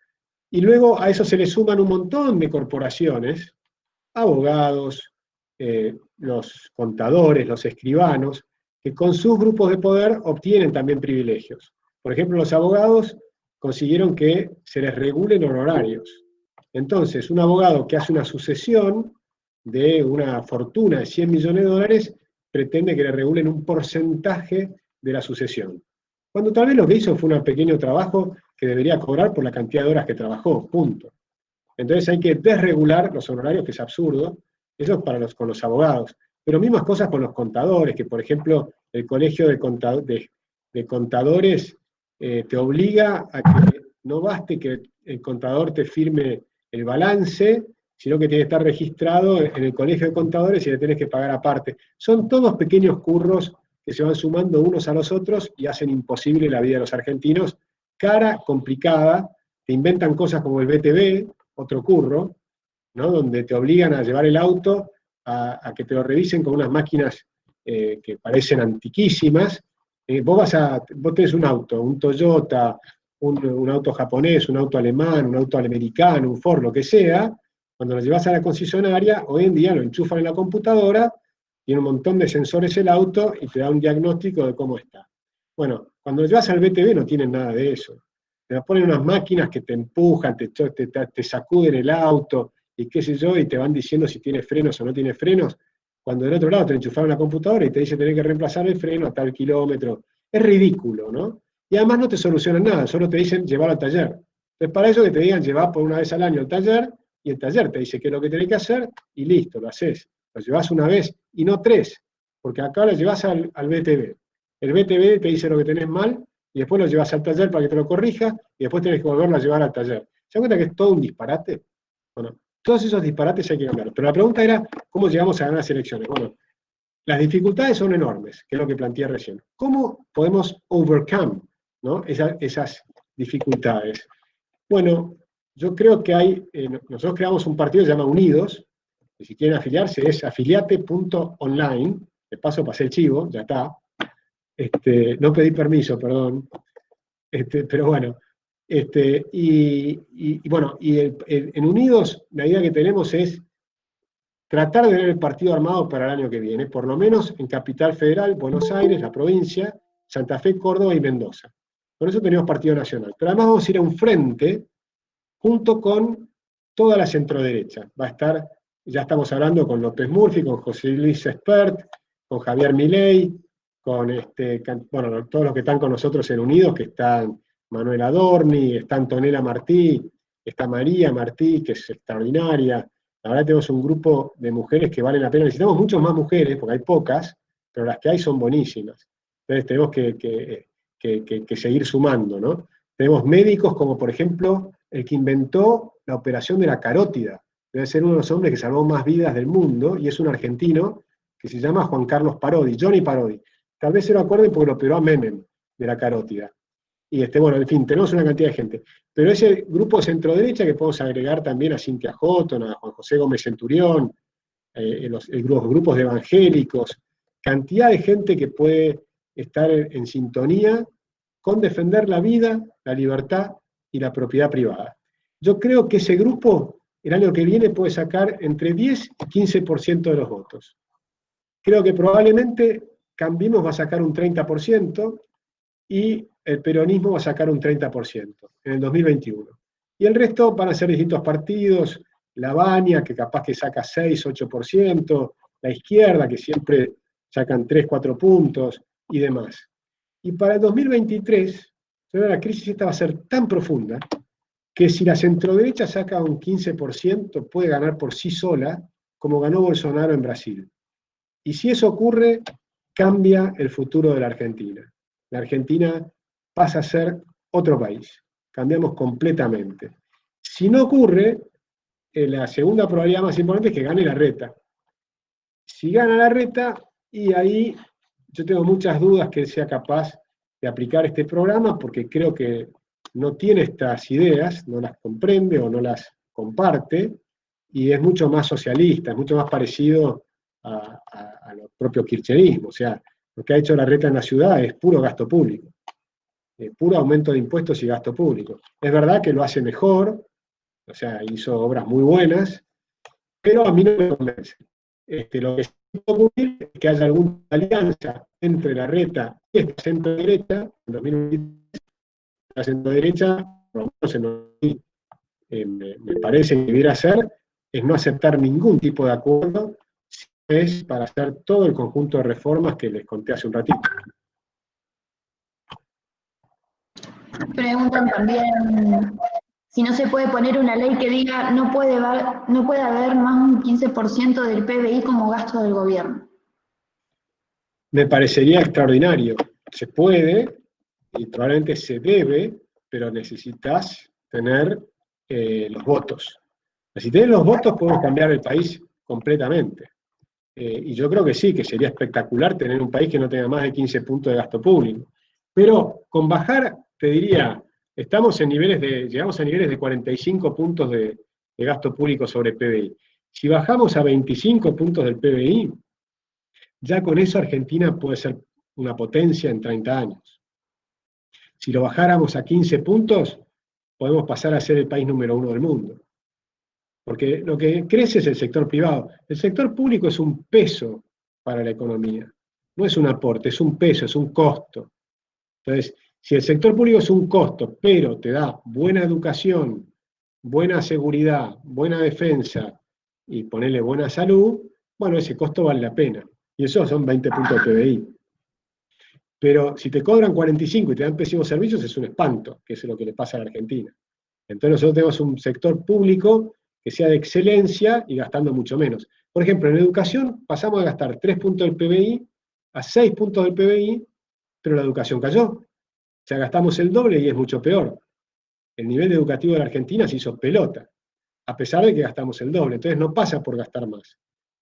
Y luego a eso se le suman un montón de corporaciones, abogados, los contadores, los escribanos, que con sus grupos de poder obtienen también privilegios. Por ejemplo, los abogados consiguieron que se les regulen honorarios. Entonces, un abogado que hace una sucesión de una fortuna de 100 millones de dólares pretende que le regulen un porcentaje de la sucesión, cuando tal vez lo que hizo fue un pequeño trabajo que debería cobrar por la cantidad de horas que trabajó, punto. Entonces hay que desregular los honorarios, que es absurdo. Eso es con los abogados. Pero mismas cosas con los contadores, que por ejemplo el colegio de contadores te obliga a que no baste que el contador te firme el balance, sino que tiene que estar registrado en el colegio de contadores y le tenés que pagar aparte. Son todos pequeños curros que se van sumando unos a los otros y hacen imposible la vida de los argentinos. Cara, complicada, te inventan cosas como el BTV, otro curro, ¿no? Donde te obligan a llevar el auto a que te lo revisen con unas máquinas que parecen antiquísimas. Vos tenés un auto, un Toyota, un auto japonés, un auto alemán, un auto americano, un Ford, lo que sea. Cuando lo llevas a la concesionaria, hoy en día lo enchufan en la computadora, tiene un montón de sensores el auto y te da un diagnóstico de cómo está. Bueno, cuando lo llevas al BTV no tienen nada de eso. Te ponen unas máquinas que te empujan, te sacuden el auto, y qué sé yo, y te van diciendo si tiene frenos o no tiene frenos, cuando del otro lado te enchufaron la computadora y te dice tenés que reemplazar el freno a tal kilómetro. Es ridículo, ¿no? Y además no te solucionan nada, solo te dicen llevarlo al taller. Entonces para eso que te digan llevar por una vez al año al taller, y el taller te dice qué es lo que tenés que hacer, y listo, lo haces. Lo llevas una vez, y no tres, porque acá lo llevas al BTV. El BTV te dice lo que tenés mal, y después lo llevas al taller para que te lo corrija, y después tenés que volverlo a llevar al taller. ¿Se dan cuenta que es todo un disparate? Bueno, todos esos disparates hay que cambiarlos. Pero la pregunta era, ¿cómo llegamos a ganar las elecciones? Bueno, las dificultades son enormes, que es lo que planteé recién. ¿Cómo podemos overcome, ¿no? esas dificultades? Bueno, yo creo que nosotros creamos un partido que se llama Unidos, y si quieren afiliarse es afiliate.online, de paso pasé el chivo, ya está. No pedí permiso, perdón, pero bueno. Bueno, en Unidos la idea que tenemos es tratar de tener el partido armado para el año que viene, por lo menos en Capital Federal, Buenos Aires, la provincia, Santa Fe, Córdoba y Mendoza. Por eso tenemos partido nacional. Pero además vamos a ir a un frente junto con toda la centroderecha. Va a estar, ya estamos hablando con López Murphy, con José Luis Espert, con Javier Milei, con bueno, todos los que están con nosotros en Unidos, que están Manuel Adorni, está Antonella Martí, está María Martí, que es extraordinaria. La verdad tenemos un grupo de mujeres que valen la pena. Necesitamos muchas más mujeres, porque hay pocas, pero las que hay son buenísimas. Entonces tenemos que seguir sumando, ¿no? Tenemos médicos como, por ejemplo, el que inventó la operación de la carótida. Debe ser uno de los hombres que salvó más vidas del mundo, y es un argentino que se llama Juan Carlos Parodi, Johnny Parodi. Tal vez se lo acuerden porque lo operó a Menem de la carótida. Y bueno, en fin, tenemos una cantidad de gente. Pero ese grupo centro-derecha que podemos agregar también a Cintia Houghton, a Juan José Gómez Centurión, los grupos de evangélicos, cantidad de gente que puede estar en sintonía con defender la vida, la libertad y la propiedad privada. Yo creo que ese grupo, el año que viene, puede sacar entre 10 y 15% de los votos. Creo que probablemente Cambiemos va a sacar un 30%, y el peronismo va a sacar un 30% en el 2021. Y el resto van a ser distintos partidos, la Baña, que capaz que saca 6, 8%, la izquierda, que siempre sacan 3, 4 puntos, y demás. Y para el 2023, la crisis esta va a ser tan profunda, que si la centroderecha saca un 15%, puede ganar por sí sola, como ganó Bolsonaro en Brasil. Y si eso ocurre, cambia el futuro de la Argentina. La Argentina pasa a ser otro país. Cambiamos completamente. Si no ocurre, la segunda probabilidad más importante es que gane Larreta. Si gana Larreta, y ahí yo tengo muchas dudas que él sea capaz de aplicar este programa, porque creo que no tiene estas ideas, no las comprende o no las comparte, y es mucho más socialista, es mucho más parecido a lo propio kirchnerismo. O sea, lo que ha hecho Larreta en la ciudad es puro gasto público, puro aumento de impuestos y gasto público. Es verdad que lo hace mejor, o sea, hizo obras muy buenas, pero a mí no me convence. Lo que sí puede ocurrir es que haya alguna alianza entre Larreta y esta centro-derecha, en 2023, la centro-derecha, por lo menos me parece que debiera ser, es no aceptar ningún tipo de acuerdo, es para hacer todo el conjunto de reformas que les conté hace un ratito. Preguntan también si no se puede poner una ley que diga no puede haber más un 15% del PBI como gasto del gobierno. Me parecería extraordinario. Se puede, y probablemente se debe, pero necesitas tener los votos. Si tenés los votos podemos cambiar el país completamente. Y yo creo que sí, que sería espectacular tener un país que no tenga más de 15 puntos de gasto público. Pero con bajar, te diría, llegamos a niveles de 45 puntos de gasto público sobre PBI. Si bajamos a 25 puntos del PBI, ya con eso Argentina puede ser una potencia en 30 años. Si lo bajáramos a 15 puntos, podemos pasar a ser el país número 1 del mundo. porque lo que crece es el sector privado. El sector público es un peso para la economía, no es un aporte, es un peso, es un costo. Entonces, si el sector público es un costo, pero te da buena educación, buena seguridad, buena defensa y ponerle buena salud, bueno, ese costo vale la pena. Y eso son 20 puntos de PBI. Pero si te cobran 45 y te dan pésimos servicios, es un espanto, que es lo que le pasa a la Argentina. Entonces nosotros tenemos un sector público que sea de excelencia y gastando mucho menos. Por ejemplo, en educación pasamos a gastar 3 puntos del PBI a 6 puntos del PBI, pero la educación cayó. O sea, gastamos el doble y es mucho peor. El nivel educativo de la Argentina se hizo pelota, a pesar de que gastamos el doble. Entonces no pasa por gastar más,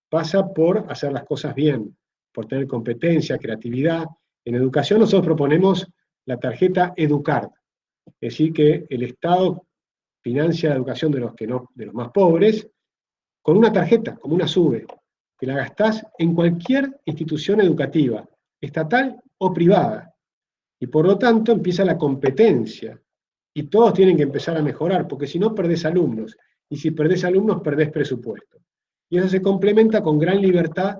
pasa por hacer las cosas bien, por tener competencia, creatividad. En educación nosotros proponemos la tarjeta EduCard, es decir, que el Estado financia la educación de los más pobres con una tarjeta, como una SUBE, que la gastás en cualquier institución educativa, estatal o privada. Y por lo tanto empieza la competencia. Y todos tienen que empezar a mejorar, porque si no perdés alumnos. Y si perdés alumnos, perdés presupuesto. Y eso se complementa con gran libertad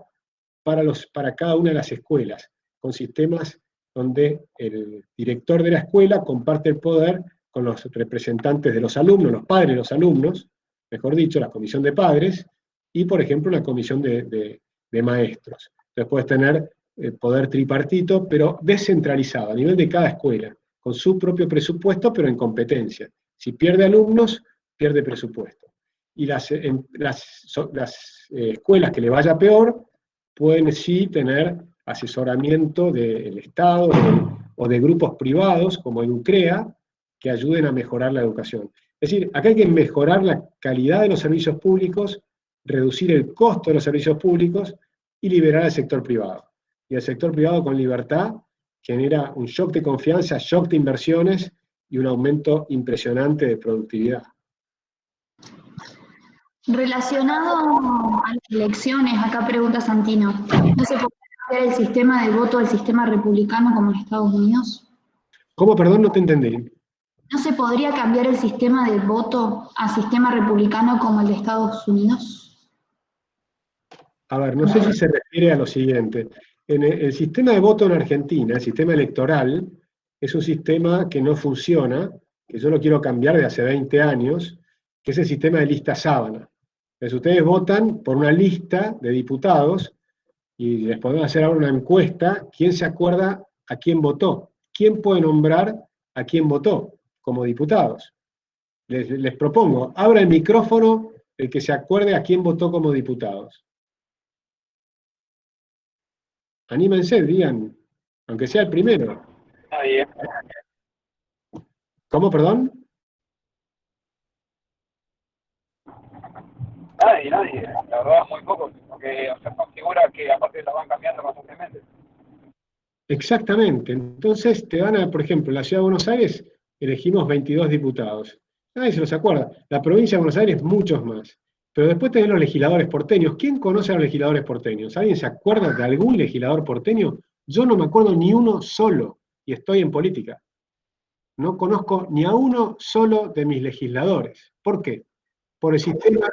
para cada una de las escuelas, con sistemas donde el director de la escuela comparte el poder con los representantes de los alumnos, los padres de los alumnos, mejor dicho, la comisión de padres, y por ejemplo una comisión de maestros. Entonces puedes tener poder tripartito, pero descentralizado, a nivel de cada escuela, con su propio presupuesto, pero en competencia. Si pierde alumnos, pierde presupuesto. Y las escuelas que le vaya peor, pueden sí tener asesoramiento del Estado o de grupos privados, como EduCrea, que ayuden a mejorar la educación. Es decir, acá hay que mejorar la calidad de los servicios públicos, reducir el costo de los servicios públicos y liberar al sector privado. Y el sector privado con libertad genera un shock de confianza, shock de inversiones y un aumento impresionante de productividad. Relacionado a las elecciones, acá pregunta Santino, ¿no se puede cambiar el sistema de voto al sistema republicano como en Estados Unidos? ¿Cómo, perdón? No te entendí. ¿No se podría cambiar el sistema de voto a sistema republicano como el de Estados Unidos? A ver, no sé si se refiere a lo siguiente. En el sistema de voto en Argentina, el sistema electoral, es un sistema que no funciona, que yo lo quiero cambiar de hace 20 años, que es el sistema de lista sábana. Entonces ustedes votan por una lista de diputados y les podemos hacer ahora una encuesta, ¿quién se acuerda a quién votó? ¿Quién puede nombrar a quién votó como diputados? Les propongo, abra el micrófono el que se acuerde a quién votó como diputados. Anímense, digan, aunque sea el primero. Nadie. ¿Cómo, perdón? Nadie. La verdad, muy pocos. Porque son figuras que aparte las van cambiando constantemente. Exactamente. Entonces te van a, por ejemplo, en la Ciudad de Buenos Aires elegimos 22 diputados. Nadie se los acuerda. La provincia de Buenos Aires, muchos más. Pero después tenés los legisladores porteños. ¿Quién conoce a los legisladores porteños? ¿Alguien se acuerda de algún legislador porteño? Yo no me acuerdo ni uno solo, y estoy en política. No conozco ni a uno solo de mis legisladores. ¿Por qué? Por el sistema.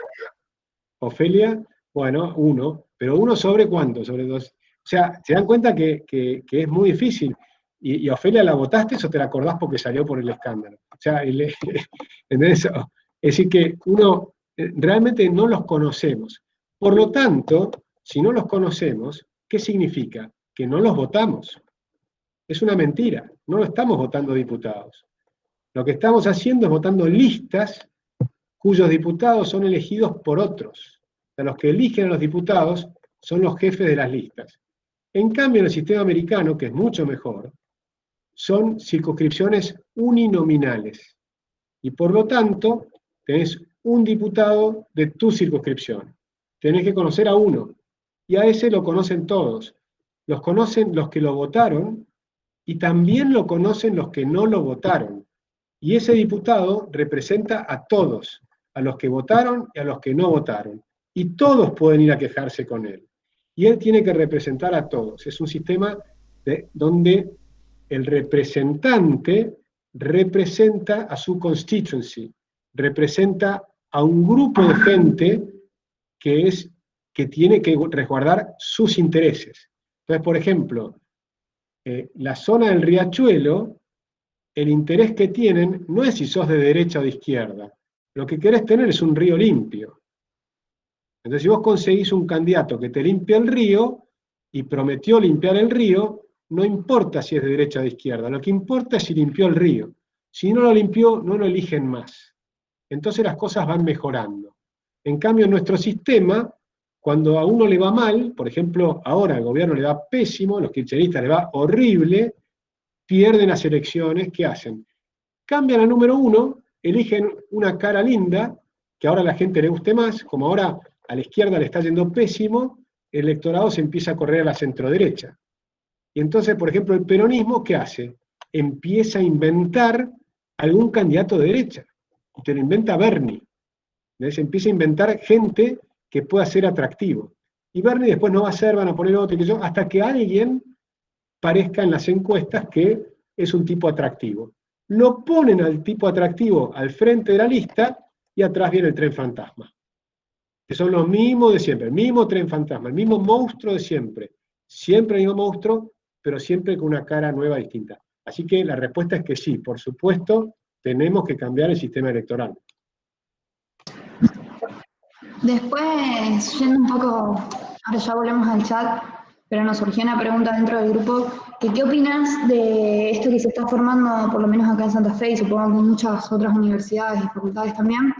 Ofelia, bueno, uno, pero uno sobre cuánto, sobre dos. O sea, se dan cuenta que es muy difícil. ¿Y a Ofelia la votaste o te la acordás porque salió por el escándalo? O sea, ¿entendés? Es decir, que uno realmente no los conocemos. Por lo tanto, si no los conocemos, ¿qué significa? Que no los votamos. Es una mentira, no lo estamos votando diputados. Lo que estamos haciendo es votando listas cuyos diputados son elegidos por otros. O sea, los que eligen a los diputados son los jefes de las listas. En cambio, en el sistema americano, que es mucho mejor, son circunscripciones uninominales. Y por lo tanto, tenés un diputado de tu circunscripción. Tenés que conocer a uno. Y a ese lo conocen todos. Los conocen los que lo votaron y también lo conocen los que no lo votaron. Y ese diputado representa a todos, a los que votaron y a los que no votaron. Y todos pueden ir a quejarse con él. Y él tiene que representar a todos. Es un sistema donde el representante representa a su constituency, representa a un grupo de gente que tiene que resguardar sus intereses. Entonces, por ejemplo, la zona del Riachuelo, el interés que tienen no es si sos de derecha o de izquierda. Lo que querés tener es un río limpio. Entonces, si vos conseguís un candidato que te limpie el río, y prometió limpiar el río, no importa si es de derecha o de izquierda, lo que importa es si limpió el río. Si no lo limpió, no lo eligen más. Entonces las cosas van mejorando. En cambio, en nuestro sistema, cuando a uno le va mal, por ejemplo, ahora al gobierno le va pésimo, a los kirchneristas le va horrible, pierden las elecciones, ¿qué hacen? Cambian a número 1, eligen una cara linda, que ahora a la gente le guste más, como ahora a la izquierda le está yendo pésimo, el electorado se empieza a correr a la centroderecha. Y entonces, por ejemplo, el peronismo, ¿qué hace? Empieza a inventar algún candidato de derecha. Y te lo inventa Bernie. Se empieza a inventar gente que pueda ser atractivo. Y Bernie después no va a ser, van a poner otro, hasta que alguien parezca en las encuestas que es un tipo atractivo. Lo ponen al tipo atractivo al frente de la lista y atrás viene el tren fantasma. Que son los mismos de siempre, el mismo tren fantasma, el mismo monstruo de siempre. Siempre el mismo monstruo, pero siempre con una cara nueva, distinta. Así que la respuesta es que sí, por supuesto, tenemos que cambiar el sistema electoral. Después, yendo un poco, ahora ya volvemos al chat, pero nos surgió una pregunta dentro del grupo, que ¿qué opinas de esto que se está formando, por lo menos acá en Santa Fe, y supongo que en muchas otras universidades y facultades también,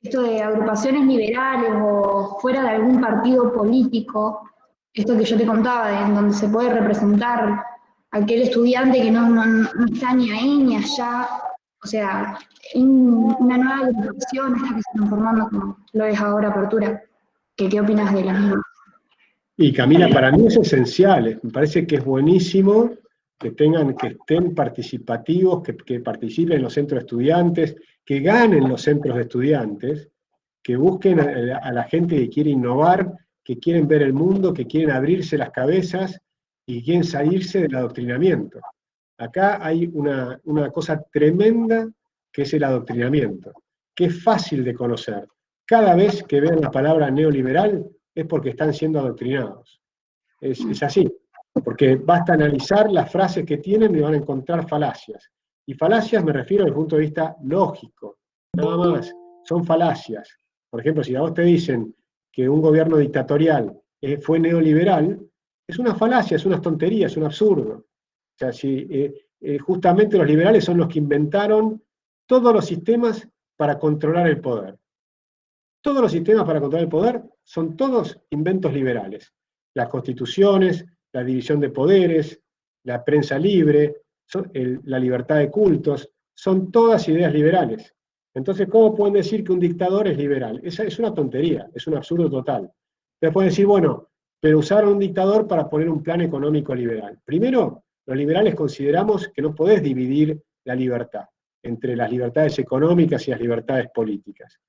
esto de agrupaciones liberales o fuera de algún partido político, esto que yo te contaba, en donde se puede representar aquel estudiante que no está ni ahí ni allá, o sea, una nueva agrupación esta que se están formando como lo es ahora Apertura. ¿Qué opinas de la misma? Y Camila, para mí es esencial, me parece que es buenísimo que estén participativos, que participen en los centros de estudiantes, que ganen los centros de estudiantes, que busquen a la gente que quiere innovar, que quieren ver el mundo, que quieren abrirse las cabezas y quieren salirse del adoctrinamiento. Acá hay una cosa tremenda que es el adoctrinamiento, que es fácil de conocer. Cada vez que vean la palabra neoliberal es porque están siendo adoctrinados. Es así, porque basta analizar las frases que tienen y van a encontrar falacias. Y falacias me refiero desde el punto de vista lógico, nada más, son falacias. Por ejemplo, si a vos te dicen que un gobierno dictatorial fue neoliberal, es una falacia, es una tontería, es un absurdo. O sea, justamente los liberales son los que inventaron todos los sistemas para controlar el poder. Todos los sistemas para controlar el poder son todos inventos liberales. Las constituciones, la división de poderes, la prensa libre, la libertad de cultos, son todas ideas liberales. Entonces, ¿cómo pueden decir que un dictador es liberal? Esa es una tontería, es un absurdo total. Entonces pueden decir, bueno, pero usaron un dictador para poner un plan económico liberal. Primero, los liberales consideramos que no podés dividir la libertad entre las libertades económicas y las libertades políticas.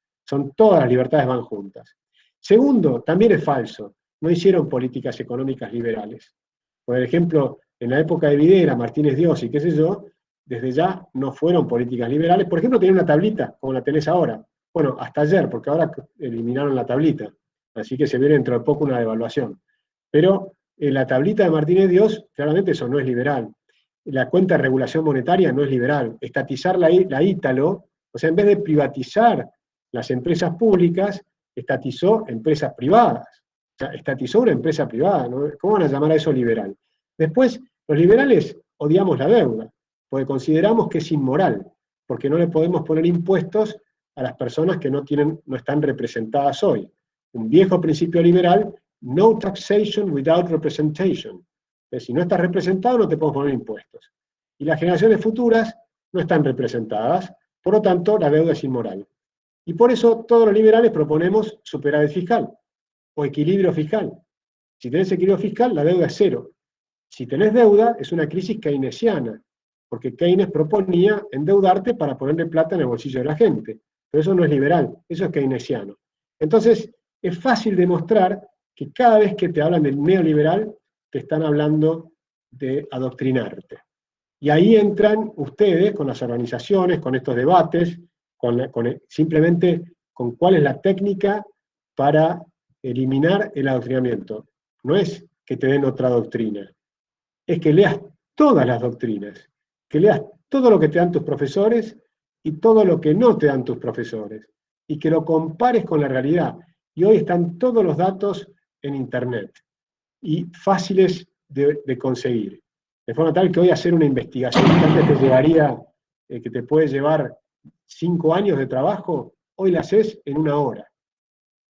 Todas las libertades van juntas. Segundo, también es falso, no hicieron políticas económicas liberales. Por ejemplo, en la época de Videla, Martínez Dios y qué sé yo, desde ya no fueron políticas liberales. Por ejemplo, tenían una tablita, como la tenés ahora. Bueno, hasta ayer, porque ahora eliminaron la tablita. Así que se viene dentro de poco una devaluación. Pero la tablita de Martínez Dios, claramente eso no es liberal. La cuenta de regulación monetaria no es liberal. Estatizar la Ítalo, o sea, en vez de privatizar las empresas públicas, estatizó empresas privadas. O sea, estatizó una empresa privada, ¿no? ¿Cómo van a llamar a eso liberal? Después, los liberales odiamos la deuda, porque consideramos que es inmoral, porque no le podemos poner impuestos a las personas que no están representadas hoy. Un viejo principio liberal, no taxation without representation. Si no estás representado, no te podemos poner impuestos. Y las generaciones futuras no están representadas, por lo tanto, la deuda es inmoral. Y por eso todos los liberales proponemos superávit fiscal o equilibrio fiscal. Si tenés equilibrio fiscal, la deuda es cero. Si tenés deuda, es una crisis keynesiana, porque Keynes proponía endeudarte para ponerle plata en el bolsillo de la gente. Pero eso no es liberal, eso es keynesiano. Entonces, es fácil demostrar que cada vez que te hablan del neoliberal, te están hablando de adoctrinarte. Y ahí entran ustedes con las organizaciones, con estos debates, simplemente con cuál es la técnica para eliminar el adoctrinamiento. No es que te den otra doctrina, es que leas todas las doctrinas, que leas todo lo que te dan tus profesores y todo lo que no te dan tus profesores, y que lo compares con la realidad. Y hoy están todos los datos en Internet, y fáciles de conseguir. De forma tal que hoy hacer una investigación que antes te llevaría, que te puede llevar 5 años de trabajo, hoy la haces en 1 hora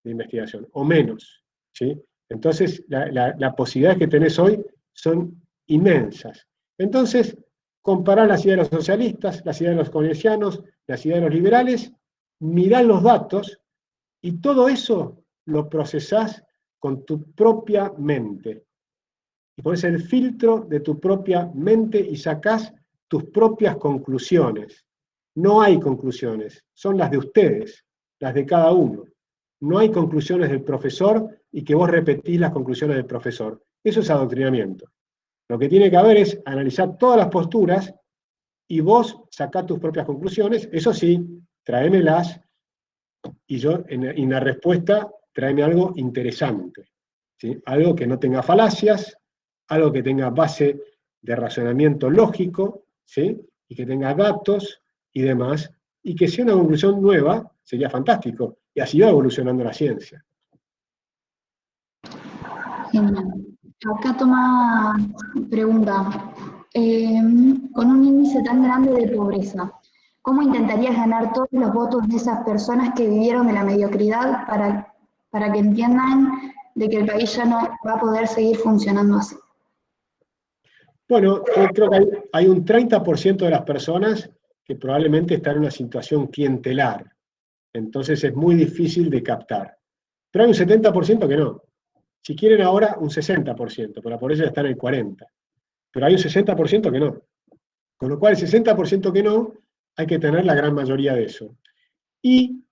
de investigación, o menos, ¿sí? Entonces, las posibilidades que tenés hoy son inmensas. Entonces, compará las ideas de los socialistas, las ideas de los keynesianos, las ideas de los liberales, mirá los datos, y todo eso lo procesás con tu propia mente. Y pones el filtro de tu propia mente y sacás tus propias conclusiones. No hay conclusiones, son las de ustedes, las de cada uno. No hay conclusiones del profesor y que vos repetís las conclusiones del profesor. Eso es adoctrinamiento. Lo que tiene que haber es analizar todas las posturas y vos sacás tus propias conclusiones. Eso sí, tráemelas y yo en la respuesta tráeme algo interesante, ¿sí? Algo que no tenga falacias, algo que tenga base de razonamiento lógico, ¿sí? Y que tenga datos y demás, y que sea una conclusión nueva, sería fantástico, y así va evolucionando la ciencia. Genial. Acá Tomás pregunta, con un índice tan grande de pobreza, ¿cómo intentarías ganar todos los votos de esas personas que vivieron de la mediocridad para que entiendan de que el país ya no va a poder seguir funcionando así? Bueno, yo creo que hay un 30% de las personas que probablemente están en una situación clientelar, entonces es muy difícil de captar. Pero hay un 70% que no. Si quieren ahora, un 60%, por la pobreza está en el 40%. Pero hay un 60% que no. Con lo cual, el 60% que no, hay que tener la gran mayoría de eso. Y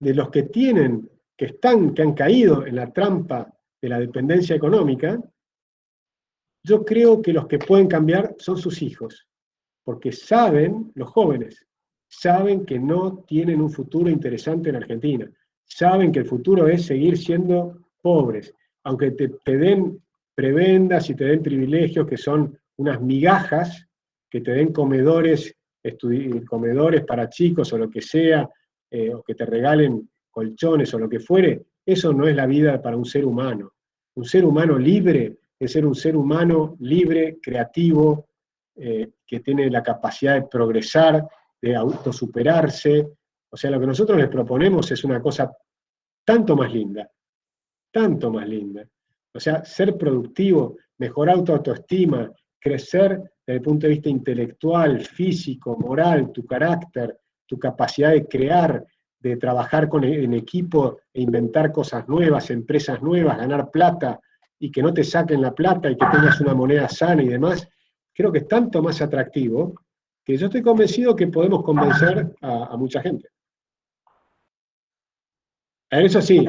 de los que tienen, que han caído en la trampa de la dependencia económica, yo creo que los que pueden cambiar son sus hijos, porque saben, los jóvenes, saben que no tienen un futuro interesante en Argentina, saben que el futuro es seguir siendo pobres, aunque te den prebendas y te den privilegios que son unas migajas, que te den comedores para chicos o lo que sea, o que te regalen colchones o lo que fuere, eso no es la vida para un ser humano. Un ser humano libre es ser un ser humano libre, creativo, que tiene la capacidad de progresar, de autosuperarse. O sea, lo que nosotros les proponemos es una cosa tanto más linda, tanto más linda. O sea, ser productivo, mejorar tu autoestima, crecer desde el punto de vista intelectual, físico, moral, tu carácter, tu capacidad de crear, de trabajar en equipo e inventar cosas nuevas, empresas nuevas, ganar plata y que no te saquen la plata y que tengas una moneda sana y demás, creo que es tanto más atractivo que yo estoy convencido que podemos convencer a mucha gente. Eso sí,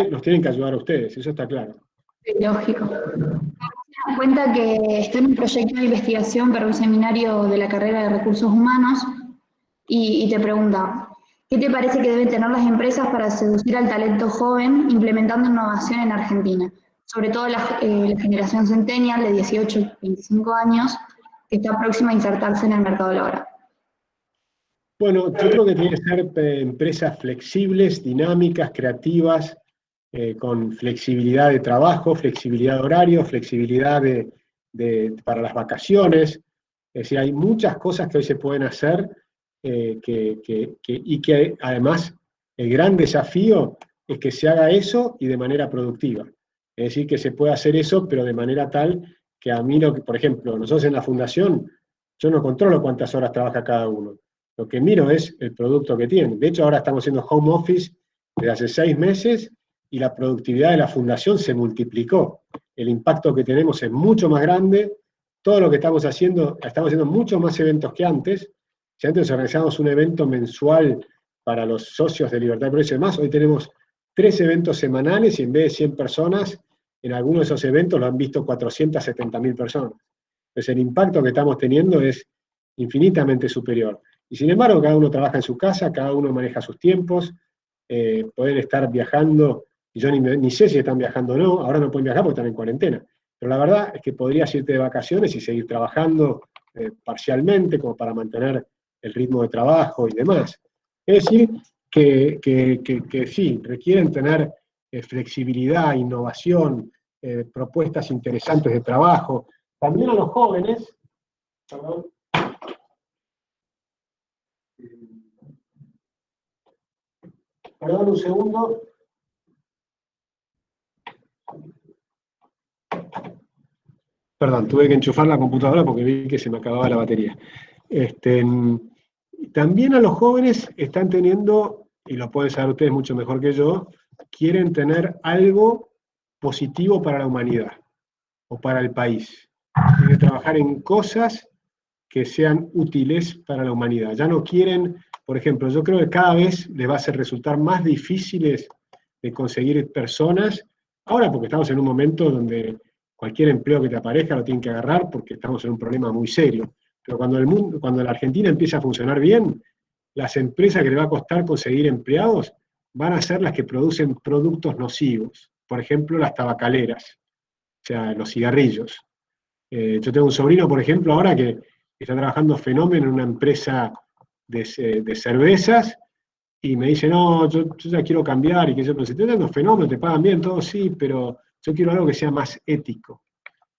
nos tienen que ayudar a ustedes, eso está claro. Lógico. Me das cuenta que está en un proyecto de investigación para un seminario de la carrera de recursos humanos y te pregunta, ¿qué te parece que deben tener las empresas para seducir al talento joven implementando innovación en Argentina? Sobre todo la generación centennial de 18 y 25 años que está próxima a insertarse en el mercado laboral. Bueno, yo creo que tienen que ser empresas flexibles, dinámicas, creativas, con flexibilidad de trabajo, flexibilidad de horario, flexibilidad para las vacaciones. Es decir, hay muchas cosas que hoy se pueden hacer y que además el gran desafío es que se haga eso y de manera productiva. Es decir, que se pueda hacer eso, pero de manera tal que a mí, por ejemplo, nosotros en la fundación, yo no controlo cuántas horas trabaja cada uno. Lo que miro es el producto que tienen. De hecho, ahora estamos haciendo home office desde hace 6 meses y la productividad de la fundación se multiplicó. El impacto que tenemos es mucho más grande. Todo lo que estamos haciendo muchos más eventos que antes. Si antes organizábamos un evento mensual para los socios de Libertad de Progreso y demás, hoy tenemos 3 eventos semanales y en vez de 100 personas, en algunos de esos eventos lo han visto 470.000 personas. Entonces el impacto que estamos teniendo es infinitamente superior. Y sin embargo, cada uno trabaja en su casa, cada uno maneja sus tiempos, poder estar viajando, y yo ni sé si están viajando o no, ahora no pueden viajar porque están en cuarentena, pero la verdad es que podrías irte de vacaciones y seguir trabajando parcialmente, como para mantener el ritmo de trabajo y demás. Es decir, que sí, requieren tener flexibilidad, innovación, propuestas interesantes de trabajo. También a los jóvenes, perdón, perdón un segundo. Perdón, tuve que enchufar la computadora porque vi que se me acababa la batería. También a los jóvenes están teniendo, y lo pueden saber ustedes mucho mejor que yo, quieren tener algo positivo para la humanidad o para el país. Quieren trabajar en cosas que sean útiles para la humanidad. Ya no quieren, por ejemplo, yo creo que cada vez les va a ser resultar más difíciles de conseguir personas, ahora porque estamos en un momento donde cualquier empleo que te aparezca lo tienen que agarrar porque estamos en un problema muy serio. Pero cuando la Argentina empieza a funcionar bien, las empresas que le va a costar conseguir empleados van a ser las que producen productos nocivos. Por ejemplo, las tabacaleras, o sea, los cigarrillos. Yo tengo un sobrino, por ejemplo, ahora que está trabajando fenómeno en una empresa de cervezas y me dice, no, yo ya quiero cambiar y que yo, pero si te dan los fenómenos, te pagan bien, todo sí, pero yo quiero algo que sea más ético.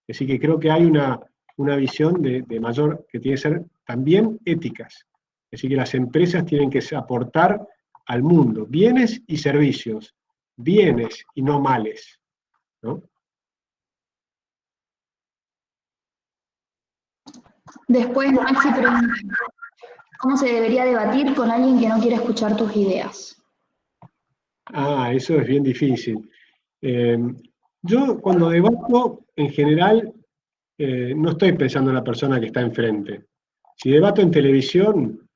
Así que creo que hay una visión de mayor, que tiene que ser también éticas. Es decir, que las empresas tienen que aportar al mundo bienes y servicios, bienes y no males, ¿no? Después, Maxi pregunta, ¿cómo se debería debatir con alguien que no quiere escuchar tus ideas? Ah, eso es bien difícil. Yo cuando debato, en general, no estoy pensando en la persona que está enfrente. Si debato en televisión,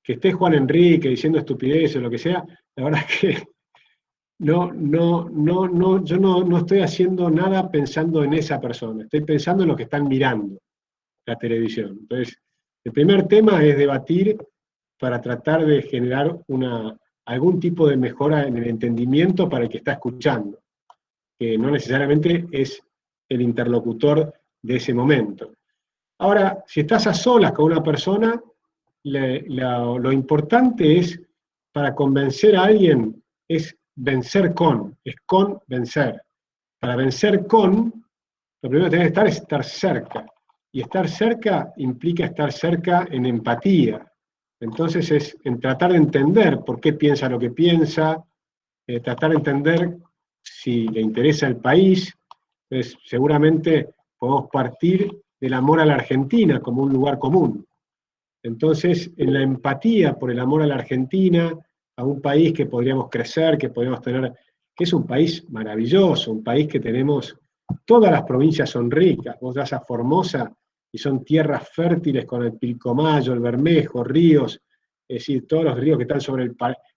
que esté Juan Enrique diciendo estupideces o lo que sea, la verdad es que yo no estoy haciendo nada pensando en esa persona, estoy pensando en lo que están mirando la televisión. Entonces, el primer tema es debatir para tratar de generar algún tipo de mejora en el entendimiento para el que está escuchando, que no necesariamente es el interlocutor de ese momento. Ahora, si estás a solas con una persona, lo importante es, para convencer a alguien, es vencer con, es con vencer. Para vencer con, lo primero que tenés que estar es estar cerca. Y estar cerca implica estar cerca en empatía. Entonces es en tratar de entender por qué piensa lo que piensa, tratar de entender si le interesa el país. Entonces, seguramente podemos partir del amor a la Argentina como un lugar común. Entonces, en la empatía por el amor a la Argentina, a un país que podríamos crecer, que podríamos tener, que es un país maravilloso, un país que tenemos, todas las provincias son ricas, vos vas a Formosa y son tierras fértiles con el Pilcomayo, el Bermejo, ríos, es decir, todos los ríos que están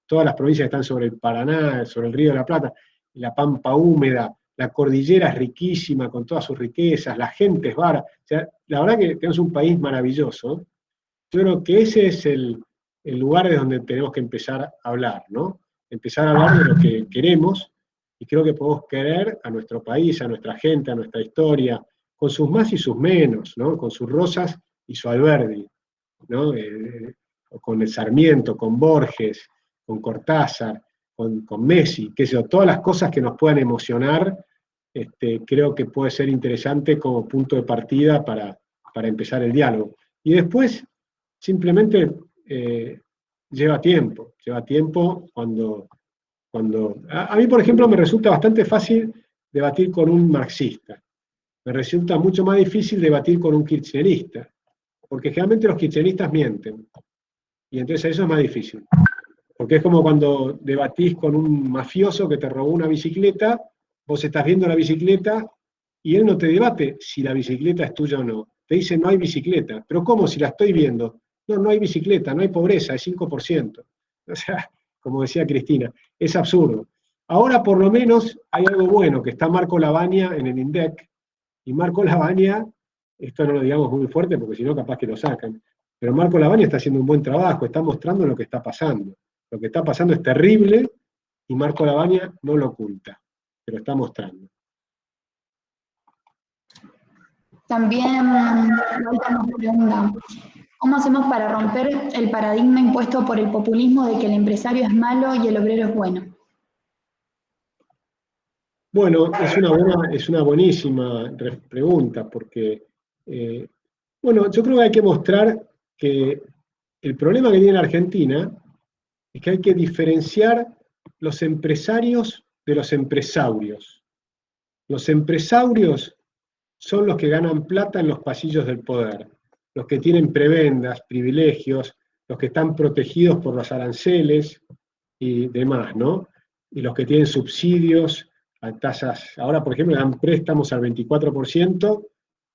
todas las provincias que están sobre el Paraná, sobre el Río de la Plata, la pampa húmeda, la cordillera es riquísima con todas sus riquezas, la gente es vara, o sea, la verdad que tenemos un país maravilloso. Yo creo que ese es el lugar de donde tenemos que empezar a hablar, ¿no? Empezar a hablar de lo que queremos, y creo que podemos querer a nuestro país, a nuestra gente, a nuestra historia, con sus más y sus menos, ¿no? Con sus Rosas y su Alberdi, ¿no? Con el Sarmiento, con Borges, con Cortázar, con Messi, qué sé yo, todas las cosas que nos puedan emocionar, creo que puede ser interesante como punto de partida para empezar el diálogo. Y después, simplemente lleva tiempo cuando a mí, por ejemplo, me resulta bastante fácil debatir con un marxista, me resulta mucho más difícil debatir con un kirchnerista, porque generalmente los kirchneristas mienten, y entonces eso es más difícil, porque es como cuando debatís con un mafioso que te robó una bicicleta, vos estás viendo la bicicleta y él no te debate si la bicicleta es tuya o no, te dice no hay bicicleta, pero ¿cómo si la estoy viendo? No hay bicicleta, no hay pobreza, es 5%. O sea, como decía Cristina, es absurdo. Ahora por lo menos hay algo bueno, que está Marco Lavagna en el INDEC, y Marco Lavagna, esto no lo digamos muy fuerte porque si no capaz que lo sacan, pero Marco Lavagna está haciendo un buen trabajo, está mostrando lo que está pasando. Lo que está pasando es terrible, y Marco Lavagna no lo oculta, pero está mostrando. También Walter nos pregunta, ¿cómo hacemos para romper el paradigma impuesto por el populismo de que el empresario es malo y el obrero es bueno? Bueno, es una buenísima pregunta, porque, bueno, yo creo que hay que mostrar que el problema que tiene la Argentina es que hay que diferenciar los empresarios de los empresarios. Los empresarios son los que ganan plata en los pasillos del poder, los que tienen prebendas, privilegios, los que están protegidos por los aranceles y demás, ¿no? Y los que tienen subsidios a tasas, ahora por ejemplo dan préstamos al 24%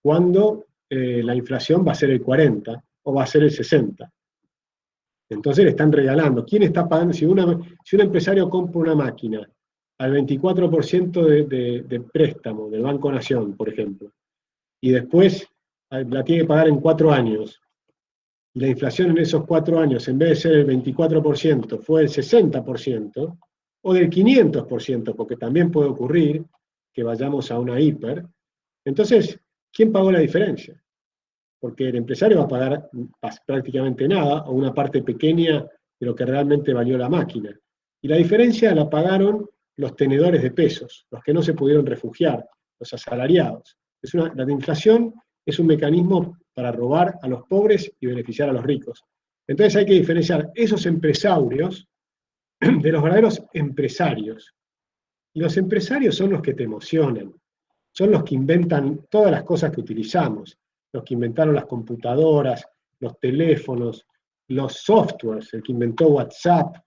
cuando la inflación va a ser el 40% o va a ser el 60%. Entonces le están regalando. ¿Quién está pagando? Si un empresario compra una máquina al 24% de préstamo del Banco Nación, por ejemplo, y después la tiene que pagar en 4 años, y la inflación en esos 4 años, en vez de ser el 24%, fue el 60%, o del 500%, porque también puede ocurrir que vayamos a una hiper, entonces, ¿quién pagó la diferencia? Porque el empresario va a pagar prácticamente nada, o una parte pequeña de lo que realmente valió la máquina. Y la diferencia la pagaron los tenedores de pesos, los que no se pudieron refugiar, los asalariados. La inflación es un mecanismo para robar a los pobres y beneficiar a los ricos. Entonces hay que diferenciar esos empresarios de los verdaderos empresarios. Y los empresarios son los que te emocionan, son los que inventan todas las cosas que utilizamos, los que inventaron las computadoras, los teléfonos, los softwares, el que inventó WhatsApp,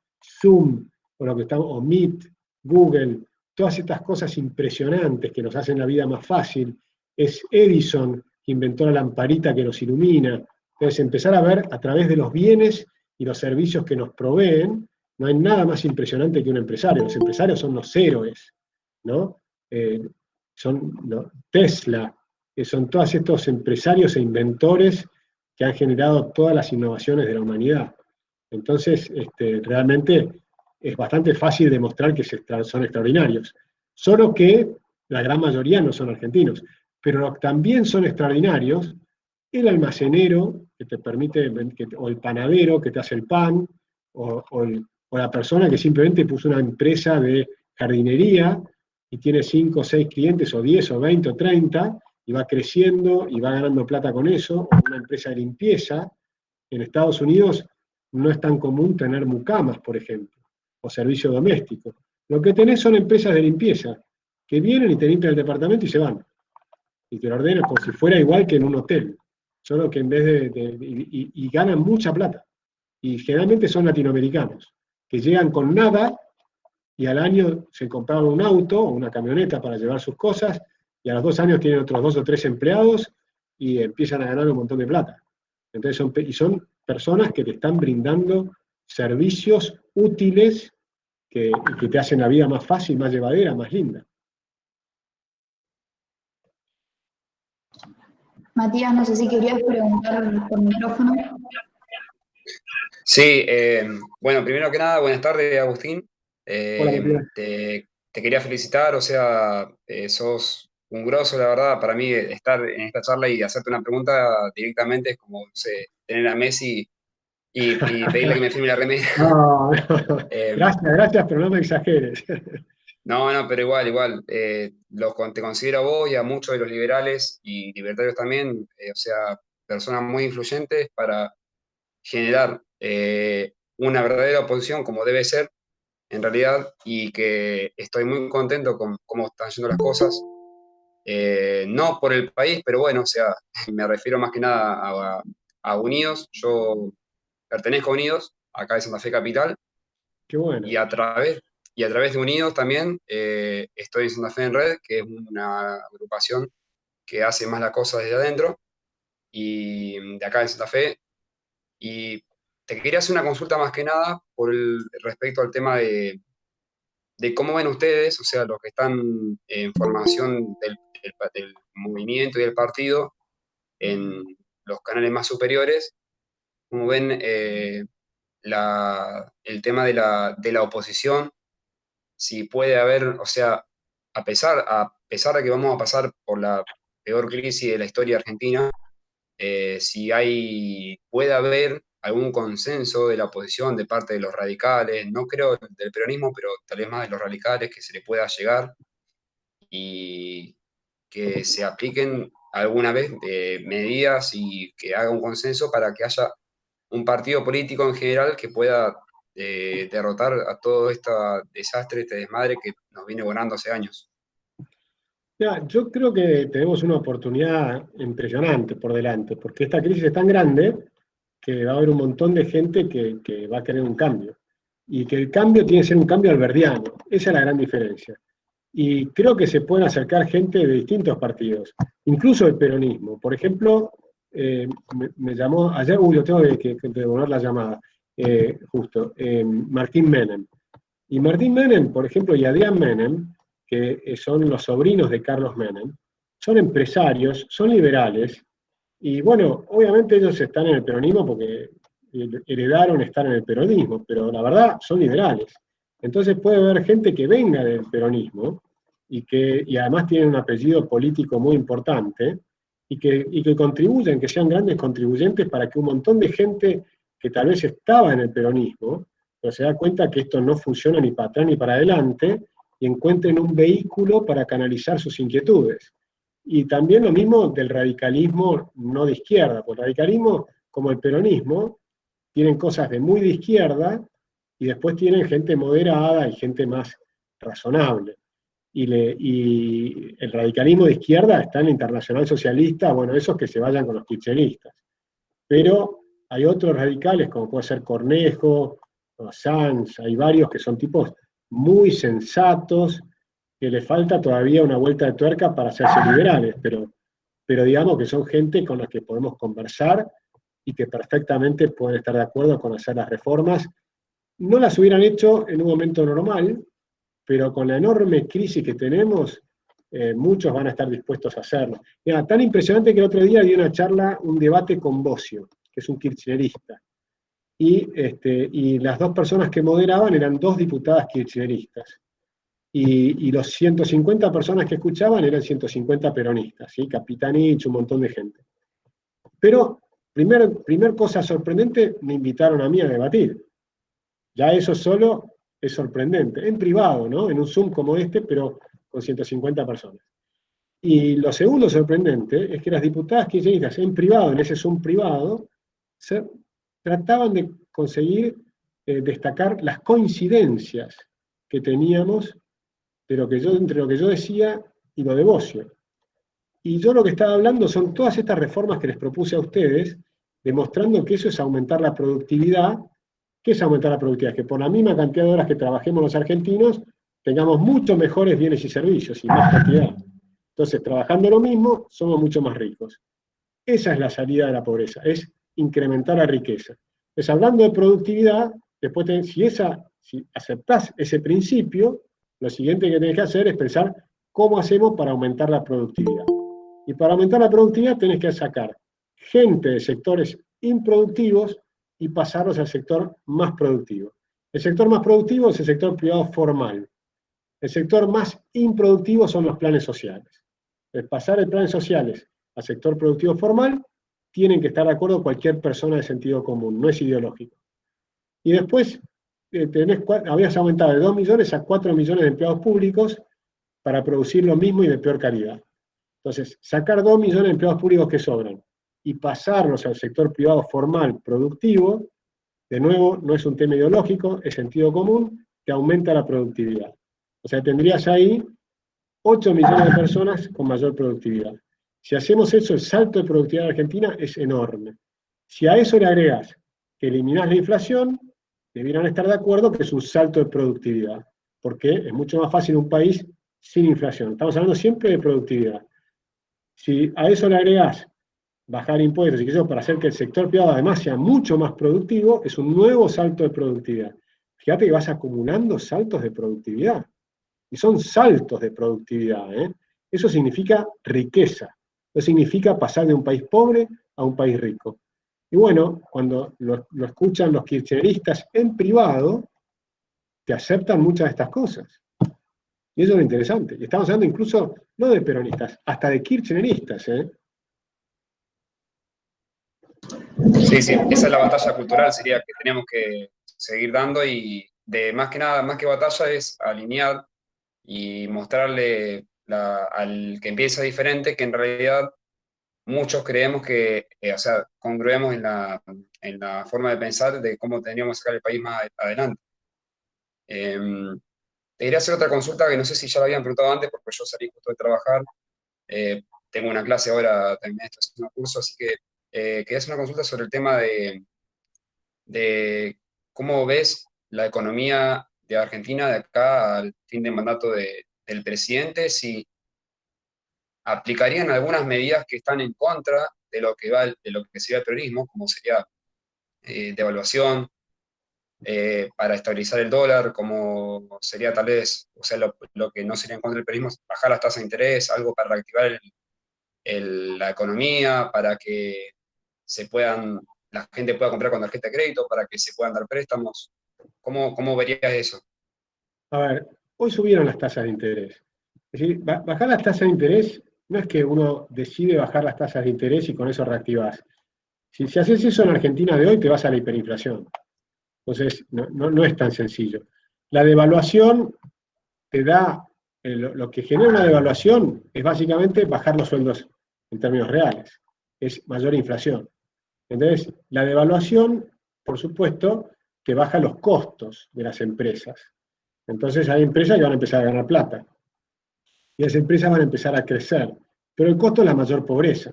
Zoom, o Meet, Google, todas estas cosas impresionantes que nos hacen la vida más fácil. Es Edison que inventó la lamparita que nos ilumina. Entonces, empezar a ver a través de los bienes y los servicios que nos proveen, no hay nada más impresionante que un empresario. Los empresarios son los héroes, ¿no? Son Tesla, que son todos estos empresarios e inventores que han generado todas las innovaciones de la humanidad. Entonces, realmente es bastante fácil demostrar que son extraordinarios. Solo que la gran mayoría no son argentinos. Pero también son extraordinarios el almacenero que te permite, o el panadero que te hace el pan, o la persona que simplemente puso una empresa de jardinería y tiene 5 o 6 clientes, o 10 o 20 o 30, y va creciendo y va ganando plata con eso, o una empresa de limpieza. En Estados Unidos no es tan común tener mucamas, por ejemplo, o servicio doméstico. Lo que tenés son empresas de limpieza, que vienen y te limpian el departamento y se van. Y te lo ordenan como si fuera igual que en un hotel. Solo que en vez y ganan mucha plata. Y generalmente son latinoamericanos, que llegan con nada y al año se compraron un auto o una camioneta para llevar sus cosas, y a los 2 años tienen otros 2 o 3 empleados y empiezan a ganar un montón de plata. Entonces son personas que te están brindando servicios útiles que te hacen la vida más fácil, más llevadera, más linda. Matías, no sé si querías preguntar por micrófono. Sí, bueno, primero que nada, buenas tardes, Agustín. Hola, Matías. Te quería felicitar, o sea, sos un grosso, la verdad. Para mí, estar en esta charla y hacerte una pregunta directamente es como, no sé, tener a Messi y pedirle que me firme la remera. No, Eh, gracias, pero no me exageres. no, pero igual. Te considero a vos y a muchos de los liberales y libertarios también, o sea, personas muy influyentes para generar una verdadera oposición como debe ser en realidad, y que estoy muy contento con cómo están yendo las cosas. No por el país, pero bueno, o sea, me refiero más que nada a Unidos. Yo pertenezco a Unidos, acá de Santa Fe Capital, Qué bueno. y a través de Unidos también estoy en Santa Fe en Red, que es una agrupación que hace más la cosa desde adentro, y de acá de Santa Fe. Y te quería hacer una consulta más que nada respecto al tema de cómo ven ustedes, o sea, los que están en formación del movimiento y del partido, en los canales más superiores, cómo ven el tema de la oposición si puede haber, o sea, a pesar de que vamos a pasar por la peor crisis de la historia argentina, si puede haber algún consenso de la oposición de parte de los radicales, no creo del peronismo, pero tal vez más de los radicales, que se le pueda llegar y que se apliquen alguna vez medidas y que haga un consenso para que haya un partido político en general que pueda derrotar a todo este desastre, este desmadre que nos viene volando hace años. Ya, yo creo que tenemos una oportunidad impresionante por delante, porque esta crisis es tan grande que va a haber un montón de gente que va a querer un cambio. Y que el cambio tiene que ser un cambio alberdiano. Esa es la gran diferencia. Y creo que se pueden acercar gente de distintos partidos, incluso el peronismo. Por ejemplo, me llamó, ayer, yo tengo que devolver la llamada, justo, Martín Menem. Y Martín Menem, por ejemplo, y Adrián Menem, que son los sobrinos de Carlos Menem, son empresarios, son liberales, y bueno, obviamente ellos están en el peronismo porque heredaron estar en el peronismo, pero la verdad son liberales. Entonces puede haber gente que venga del peronismo y además tienen un apellido político muy importante y que contribuyen, que sean grandes contribuyentes para que un montón de gente que tal vez estaba en el peronismo, pero se da cuenta que esto no funciona ni para atrás ni para adelante, y encuentren un vehículo para canalizar sus inquietudes. Y también lo mismo del radicalismo no de izquierda, porque el radicalismo, como el peronismo, tienen cosas de muy de izquierda y después tienen gente moderada y gente más razonable. Y el radicalismo de izquierda está en la Internacional Socialista, bueno, esos que se vayan con los kirchneristas. Pero hay otros radicales, como puede ser Cornejo, o Sanz, hay varios que son tipos muy sensatos, que le falta todavía una vuelta de tuerca para hacerse liberales, pero digamos que son gente con la que podemos conversar y que perfectamente pueden estar de acuerdo con hacer las reformas. No las hubieran hecho en un momento normal, pero con la enorme crisis que tenemos, muchos van a estar dispuestos a hacerlo. Mira, tan impresionante que el otro día di una charla, un debate con Bossio, que es un kirchnerista. Y las dos personas que moderaban eran dos diputadas kirchneristas. Y los 150 personas que escuchaban eran 150 peronistas, ¿sí? Capitanich, un montón de gente. Pero, primer cosa sorprendente, me invitaron a mí a debatir. Ya eso solo es sorprendente, en privado, ¿no? En un Zoom como este, pero con 150 personas. Y lo segundo sorprendente es que las diputadas kirchneristas en privado, en ese Zoom privado, trataban de conseguir destacar las coincidencias que teníamos entre lo que yo decía y lo de Bossio. Y yo lo que estaba hablando son todas estas reformas que les propuse a ustedes, demostrando que eso es aumentar la productividad. ¿Qué es aumentar la productividad? Que por la misma cantidad de horas que trabajemos los argentinos, tengamos mucho mejores bienes y servicios y más cantidad. Entonces, trabajando lo mismo, somos mucho más ricos. Esa es la salida de la pobreza, es incrementar la riqueza. Entonces, hablando de productividad, después si aceptás ese principio, lo siguiente que tenés que hacer es pensar cómo hacemos para aumentar la productividad. Y para aumentar la productividad tenés que sacar gente de sectores improductivos y pasarlos al sector más productivo. El sector más productivo es el sector privado formal. El sector más improductivo son los planes sociales. El pasar de planes sociales al sector productivo formal, tienen que estar de acuerdo cualquier persona de sentido común, no es ideológico. Y después habías aumentado de 2 millones a 4 millones de empleados públicos para producir lo mismo y de peor calidad. Entonces, sacar 2 millones de empleados públicos que sobran y pasarlos al sector privado formal productivo, de nuevo, no es un tema ideológico, es sentido común, que aumenta la productividad. O sea, tendrías ahí 8 millones de personas con mayor productividad. Si hacemos eso, el salto de productividad de Argentina es enorme. Si a eso le agregas que eliminás la inflación, debieran estar de acuerdo que es un salto de productividad, porque es mucho más fácil un país sin inflación. Estamos hablando siempre de productividad. Si a eso le agregás bajar impuestos y que eso para hacer que el sector privado además sea mucho más productivo, es un nuevo salto de productividad. Fíjate que vas acumulando saltos de productividad. Y son saltos de productividad. Eso significa riqueza. Eso significa pasar de un país pobre a un país rico. Y bueno, cuando lo escuchan los kirchneristas en privado, te aceptan muchas de estas cosas. Y eso es lo interesante. Y estamos hablando incluso, no de peronistas, hasta de kirchneristas, ¿eh? Sí, sí, esa es la batalla cultural, sería que tenemos que seguir dando y de más que nada, más que batalla es alinear y mostrarle al que empieza diferente que en realidad muchos creemos que, o sea, congruemos en la forma de pensar de cómo tendríamos que sacar el país más adelante. Eh, Te quería hacer otra consulta que no sé si ya la habían preguntado antes, porque yo salí justo de trabajar. Tengo una clase ahora, terminé esto haciendo un curso, así que quería hacer una consulta sobre el tema de cómo ves la economía de Argentina de acá al fin de mandato del presidente, si aplicarían algunas medidas que están en contra de lo que va, de lo que sería el peronismo, como sería devaluación, para estabilizar el dólar, como sería tal vez, o sea, lo que no sería en contra del peronismo es bajar las tasas de interés, algo para reactivar la economía, para que la gente pueda comprar con tarjeta de crédito, para que se puedan dar préstamos. ¿Cómo verías eso? A ver, hoy subieron las tasas de interés. Es decir, bajar las tasas de interés no es que uno decide bajar las tasas de interés y con eso reactivás. Si haces eso en Argentina de hoy, te vas a la hiperinflación. Entonces, no es tan sencillo. La devaluación te da, lo que genera una devaluación es básicamente bajar los sueldos en términos reales, es mayor inflación. Entonces, la devaluación, por supuesto, que baja los costos de las empresas. Entonces hay empresas que van a empezar a ganar plata y las empresas van a empezar a crecer, pero el costo es la mayor pobreza.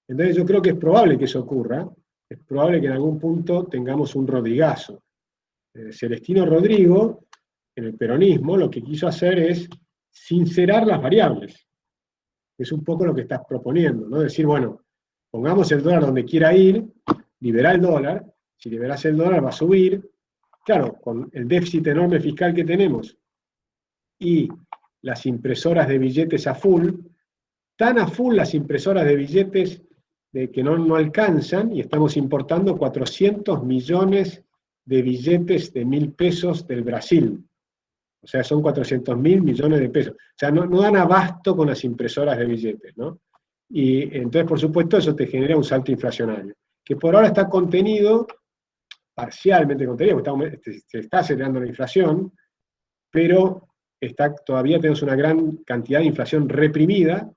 Entonces yo creo que es probable que eso ocurra, es probable que en algún punto tengamos un Rodrigazo. Celestino Rodrigo, en el peronismo, lo que quiso hacer es sincerar las variables. Es un poco lo que estás proponiendo, ¿no? Decir, bueno, pongamos el dólar donde quiera ir, liberar el dólar, si liberas el dólar va a subir. Claro, con el déficit enorme fiscal que tenemos y las impresoras de billetes a full, tan a full las impresoras de billetes de que no alcanzan y estamos importando 400 millones de billetes de 1.000 pesos del Brasil. O sea, son 400.000 millones de pesos. O sea, no dan abasto con las impresoras de billetes, ¿no? Y entonces, por supuesto, eso te genera un salto inflacionario, que por ahora está contenido, parcialmente contenido, se está acelerando la inflación, pero todavía tenemos una gran cantidad de inflación reprimida,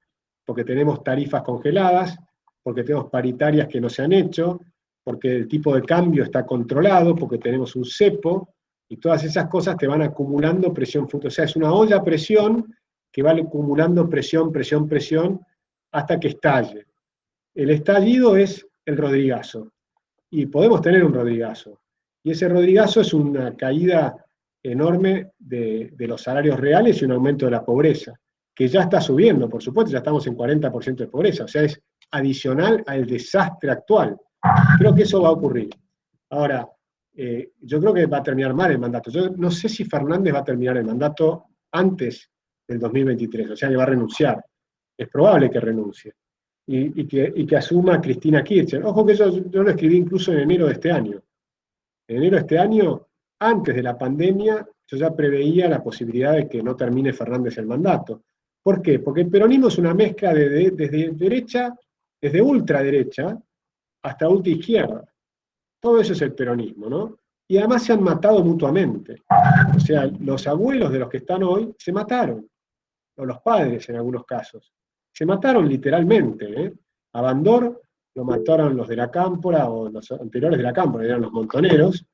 porque tenemos tarifas congeladas, porque tenemos paritarias que no se han hecho, porque el tipo de cambio está controlado, porque tenemos un cepo, y todas esas cosas te van acumulando presión futura. O sea, es una olla a presión que va acumulando presión, presión, presión, hasta que estalle. El estallido es el Rodrigazo, y podemos tener un Rodrigazo. Y ese Rodrigazo es una caída enorme de los salarios reales y un aumento de la pobreza, que ya está subiendo, por supuesto, ya estamos en 40% de pobreza, o sea, es adicional al desastre actual. Creo que eso va a ocurrir. Ahora, yo creo que va a terminar mal el mandato. Yo no sé si Fernández va a terminar el mandato antes del 2023, o sea, que va a renunciar. Es probable que renuncie. Y que asuma Cristina Kirchner. Ojo que yo lo escribí incluso en enero de este año. En enero de este año, antes de la pandemia, yo ya preveía la posibilidad de que no termine Fernández el mandato. ¿Por qué? Porque el peronismo es una mezcla desde derecha, desde ultraderecha hasta ultraizquierda. Todo eso es el peronismo, ¿no? Y además se han matado mutuamente. O sea, los abuelos de los que están hoy se mataron, o los padres en algunos casos. Se mataron literalmente, ¿eh? A Bandor lo mataron los de la Cámpora, o los anteriores de la Cámpora, eran los montoneros.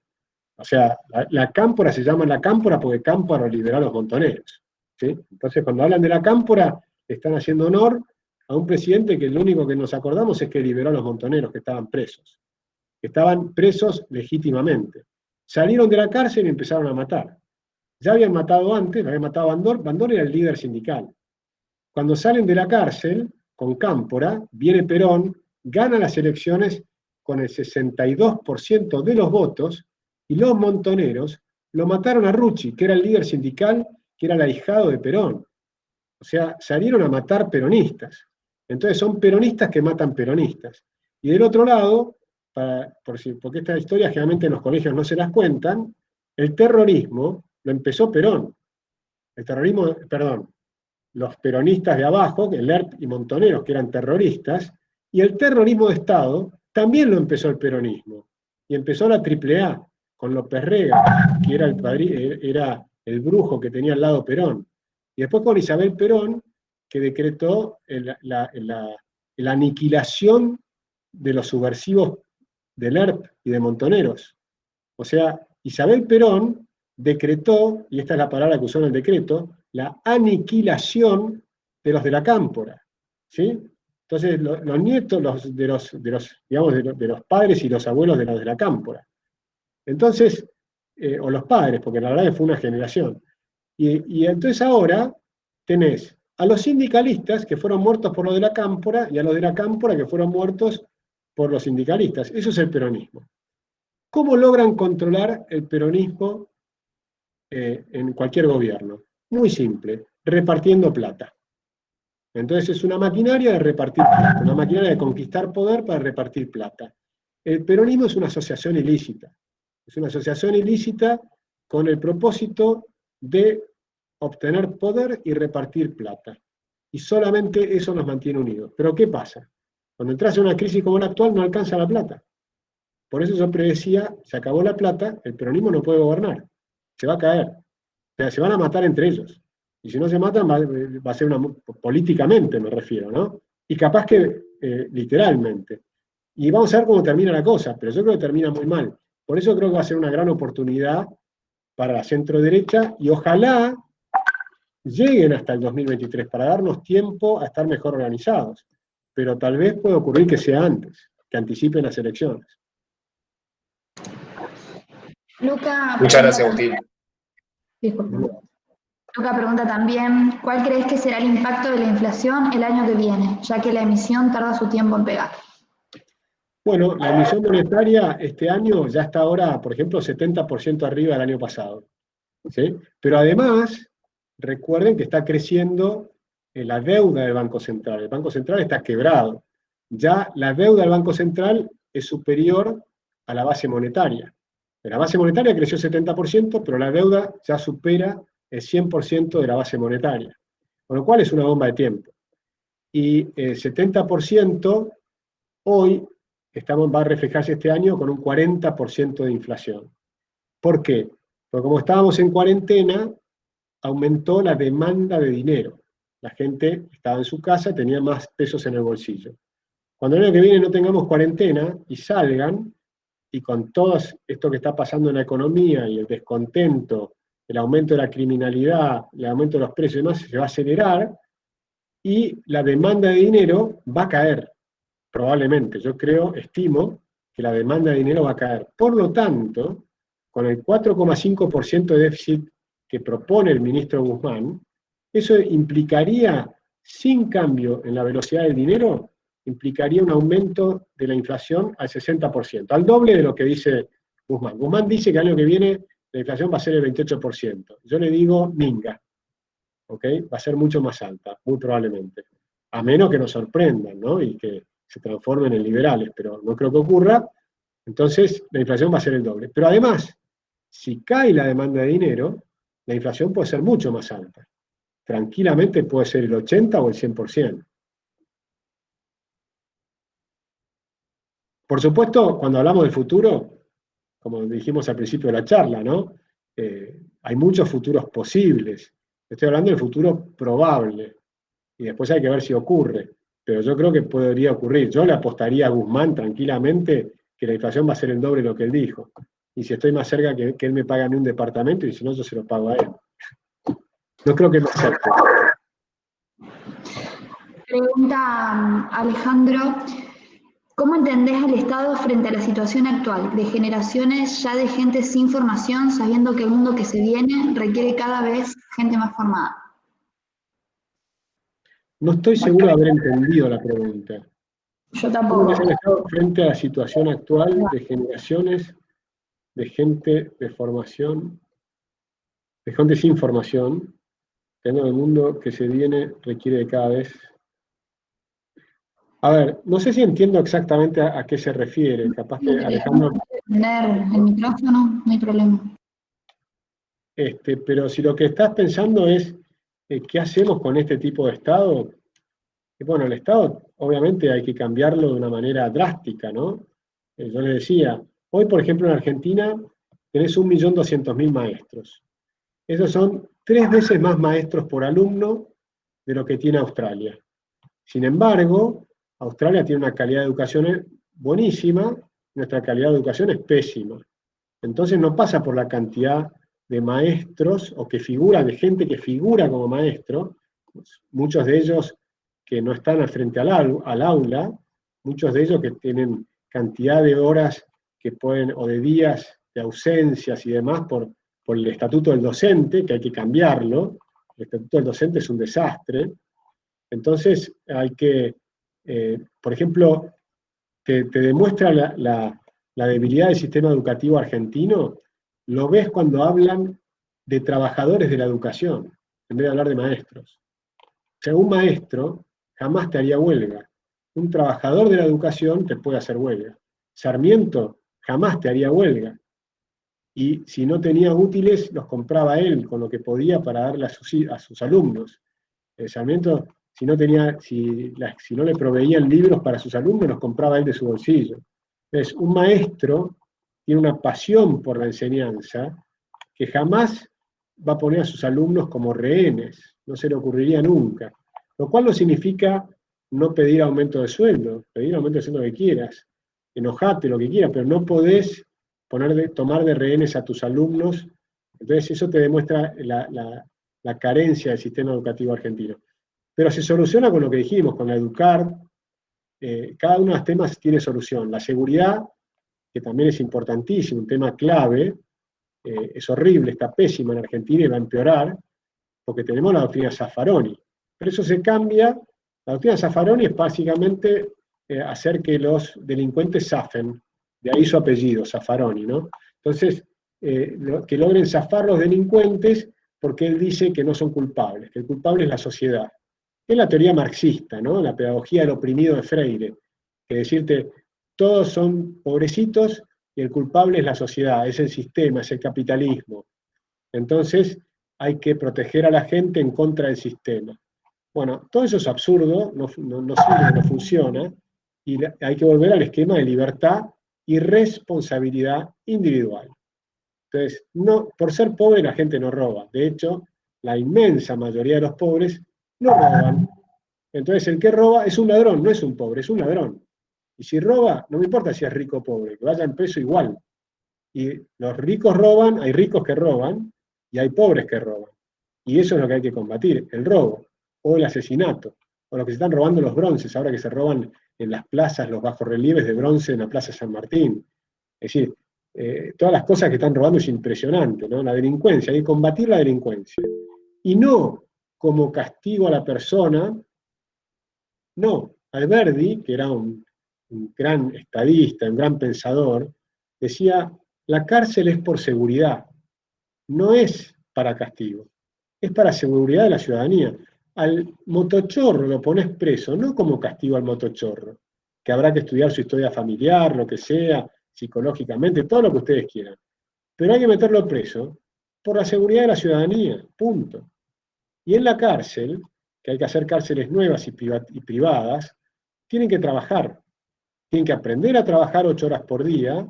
O sea, la Cámpora se llama la Cámpora porque Cámpora liberó a los montoneros, ¿sí? Entonces, cuando hablan de la Cámpora, le están haciendo honor a un presidente que lo único que nos acordamos es que liberó a los montoneros que estaban presos. Que estaban presos legítimamente. Salieron de la cárcel y empezaron a matar. Ya habían matado antes, habían matado a Bandor. Bandor era el líder sindical. Cuando salen de la cárcel, con Cámpora, viene Perón, gana las elecciones con el 62% de los votos, y los montoneros lo mataron a Rucci, que era el líder sindical, que era el ahijado de Perón. O sea, salieron a matar peronistas. Entonces son peronistas que matan peronistas. Y del otro lado, porque estas historias generalmente en los colegios no se las cuentan, el terrorismo lo empezó Perón. los peronistas de abajo, Lerp y Montoneros, que eran terroristas, y el terrorismo de Estado también lo empezó el peronismo, y empezó la AAA, con López Rega, que era el brujo que tenía al lado Perón, y después con Isabel Perón, que decretó la aniquilación de los subversivos de Lerp y de Montoneros. O sea, Isabel Perón decretó, y esta es la palabra que usó en el decreto, la aniquilación de los de la Cámpora, ¿sí? Entonces, los nietos de los padres y los abuelos de los de la Cámpora. Entonces, o los padres, porque la verdad que fue una generación. Y entonces ahora tenés a los sindicalistas que fueron muertos por los de la Cámpora y a los de la Cámpora que fueron muertos por los sindicalistas. Eso es el peronismo. ¿Cómo logran controlar el peronismo en cualquier gobierno? Muy simple, repartiendo plata. Entonces es una maquinaria de repartir plata, una maquinaria de conquistar poder para repartir plata. El peronismo es una asociación ilícita. Es una asociación ilícita con el propósito de obtener poder y repartir plata. Y solamente eso nos mantiene unidos. Pero ¿qué pasa? Cuando entras en una crisis como la actual no alcanza la plata. Por eso yo predecía, se acabó la plata, el peronismo no puede gobernar. Se va a caer. O sea, se van a matar entre ellos. Y si no se matan, va a ser políticamente, me refiero, ¿no? Y capaz que literalmente. Y vamos a ver cómo termina la cosa, pero yo creo que termina muy mal. Por eso creo que va a ser una gran oportunidad para la centro-derecha y ojalá lleguen hasta el 2023 para darnos tiempo a estar mejor organizados. Pero tal vez puede ocurrir que sea antes, que anticipen las elecciones. Luca, Muchas gracias, Agustín. disculpe. Luca pregunta también, ¿cuál crees que será el impacto de la inflación el año que viene, ya que la emisión tarda su tiempo en pegar? Bueno, la emisión monetaria este año ya está ahora, por ejemplo, 70% arriba del año pasado, ¿sí? Pero además, recuerden que está creciendo la deuda del Banco Central. El Banco Central está quebrado. Ya la deuda del Banco Central es superior a la base monetaria. La base monetaria creció 70%, pero la deuda ya supera el 100% de la base monetaria. Con lo cual es una bomba de tiempo. Y el 70% hoy va a reflejarse este año con un 40% de inflación. ¿Por qué? Porque como estábamos en cuarentena, aumentó la demanda de dinero. La gente estaba en su casa, tenía más pesos en el bolsillo. Cuando el año que viene no tengamos cuarentena y salgan, y con todo esto que está pasando en la economía y el descontento, el aumento de la criminalidad, el aumento de los precios y demás, se va a acelerar y la demanda de dinero va a caer. Probablemente, yo estimo que la demanda de dinero va a caer. Por lo tanto, con el 4,5% de déficit que propone el ministro Guzmán, eso implicaría, sin cambio en la velocidad del dinero, implicaría un aumento de la inflación al 60%, al doble de lo que dice Guzmán. Guzmán dice que el año que viene la inflación va a ser el 28%. Yo le digo minga, ¿ok? Va a ser mucho más alta, muy probablemente. A menos que nos sorprendan, ¿no? Y que se transformen en liberales, pero no creo que ocurra. Entonces, la inflación va a ser el doble. Pero además, si cae la demanda de dinero, la inflación puede ser mucho más alta. Tranquilamente puede ser el 80 o el 100%. Por supuesto, cuando hablamos del futuro, como dijimos al principio de la charla, ¿no? Hay muchos futuros posibles. Estoy hablando del futuro probable. Y después hay que ver si ocurre. Pero yo creo que podría ocurrir. Yo le apostaría a Guzmán tranquilamente que la inflación va a ser el doble de lo que él dijo. Y si estoy más cerca que él me pague a mí un departamento, y si no, yo se lo pago a él. No creo que me acepte. Pregunta Alejandro, ¿cómo entendés al Estado frente a la situación actual de generaciones ya de gente sin formación, sabiendo que el mundo que se viene requiere cada vez gente más formada? No estoy seguro de haber entendido la pregunta. Yo tampoco. ¿Cómo es el Estado frente a la situación actual de generaciones de gente de formación, de gente sin formación, que el mundo que se viene requiere de cada vez? A ver, no sé si entiendo exactamente a qué se refiere. Capaz que Alejandro... Tener el micrófono, no hay problema. Pero si lo que estás pensando es qué hacemos con este tipo de Estado, bueno, el Estado obviamente hay que cambiarlo de una manera drástica, ¿no? Yo le decía, hoy por ejemplo en Argentina tenés 1.200.000 maestros. Esos son 3 veces más maestros por alumno de lo que tiene Australia. Sin embargo, Australia tiene una calidad de educación buenísima, nuestra calidad de educación es pésima. Entonces no pasa por la cantidad de maestros o que figura, de gente que figura como maestro, muchos de ellos que no están al frente al aula, muchos de ellos que tienen cantidad de horas que pueden, o de días de ausencias y demás por el estatuto del docente, que hay que cambiarlo. El estatuto del docente es un desastre. Entonces hay que, por ejemplo, te demuestra la debilidad del sistema educativo argentino, lo ves cuando hablan de trabajadores de la educación, en vez de hablar de maestros. O sea, un maestro jamás te haría huelga. Un trabajador de la educación te puede hacer huelga. Sarmiento jamás te haría huelga. Y si no tenía útiles, los compraba él con lo que podía para darle a sus alumnos. Sarmiento, si no le proveían libros para sus alumnos, los compraba él de su bolsillo. Entonces, un maestro tiene una pasión por la enseñanza que jamás va a poner a sus alumnos como rehenes, no se le ocurriría nunca. Lo cual no significa no pedir aumento de sueldo, pedir aumento de sueldo que quieras, enojate, lo que quieras, pero no podés tomar de rehenes a tus alumnos. Entonces eso te demuestra la carencia del sistema educativo argentino. Pero se soluciona con lo que dijimos, con la educar. Cada uno de los temas tiene solución. La seguridad, que también es importantísimo, un tema clave, es horrible, está pésima en Argentina y va a empeorar, porque tenemos la doctrina Zaffaroni. Pero eso se cambia. La doctrina Zaffaroni es básicamente hacer que los delincuentes zafen, de ahí su apellido, Zaffaroni, ¿no? Entonces, que logren zafar los delincuentes porque él dice que no son culpables, que el culpable es la sociedad. Es la teoría marxista, ¿no? La pedagogía del oprimido de Freire, que decirte, todos son pobrecitos y el culpable es la sociedad, es el sistema, es el capitalismo. Entonces, hay que proteger a la gente en contra del sistema. Bueno, todo eso es absurdo, no sirve, no funciona, y hay que volver al esquema de libertad y responsabilidad individual. Entonces, por ser pobre la gente no roba. De hecho, la inmensa mayoría de los pobres no roban. Entonces, el que roba es un ladrón, no es un pobre, es un ladrón. Y si roba, no me importa si es rico o pobre, que vaya en preso igual. Y los ricos roban, hay ricos que roban, y hay pobres que roban. Y eso es lo que hay que combatir, el robo, o el asesinato, o lo que se están robando los bronces, ahora que se roban en las plazas los bajorrelieves de bronce en la Plaza San Martín. Es decir, todas las cosas que están robando es impresionante, ¿no? La delincuencia, hay que combatir la delincuencia. Y no como castigo a la persona, no. Alberdi, que era un gran estadista, un gran pensador, decía, la cárcel es por seguridad, no es para castigo, es para seguridad de la ciudadanía. Al motochorro lo pones preso, no como castigo al motochorro, que habrá que estudiar su historia familiar, lo que sea, psicológicamente, todo lo que ustedes quieran. Pero hay que meterlo preso por la seguridad de la ciudadanía, punto. Y en la cárcel, que hay que hacer cárceles nuevas y privadas, tienen que trabajar. Tienen que aprender a trabajar 8 horas por día,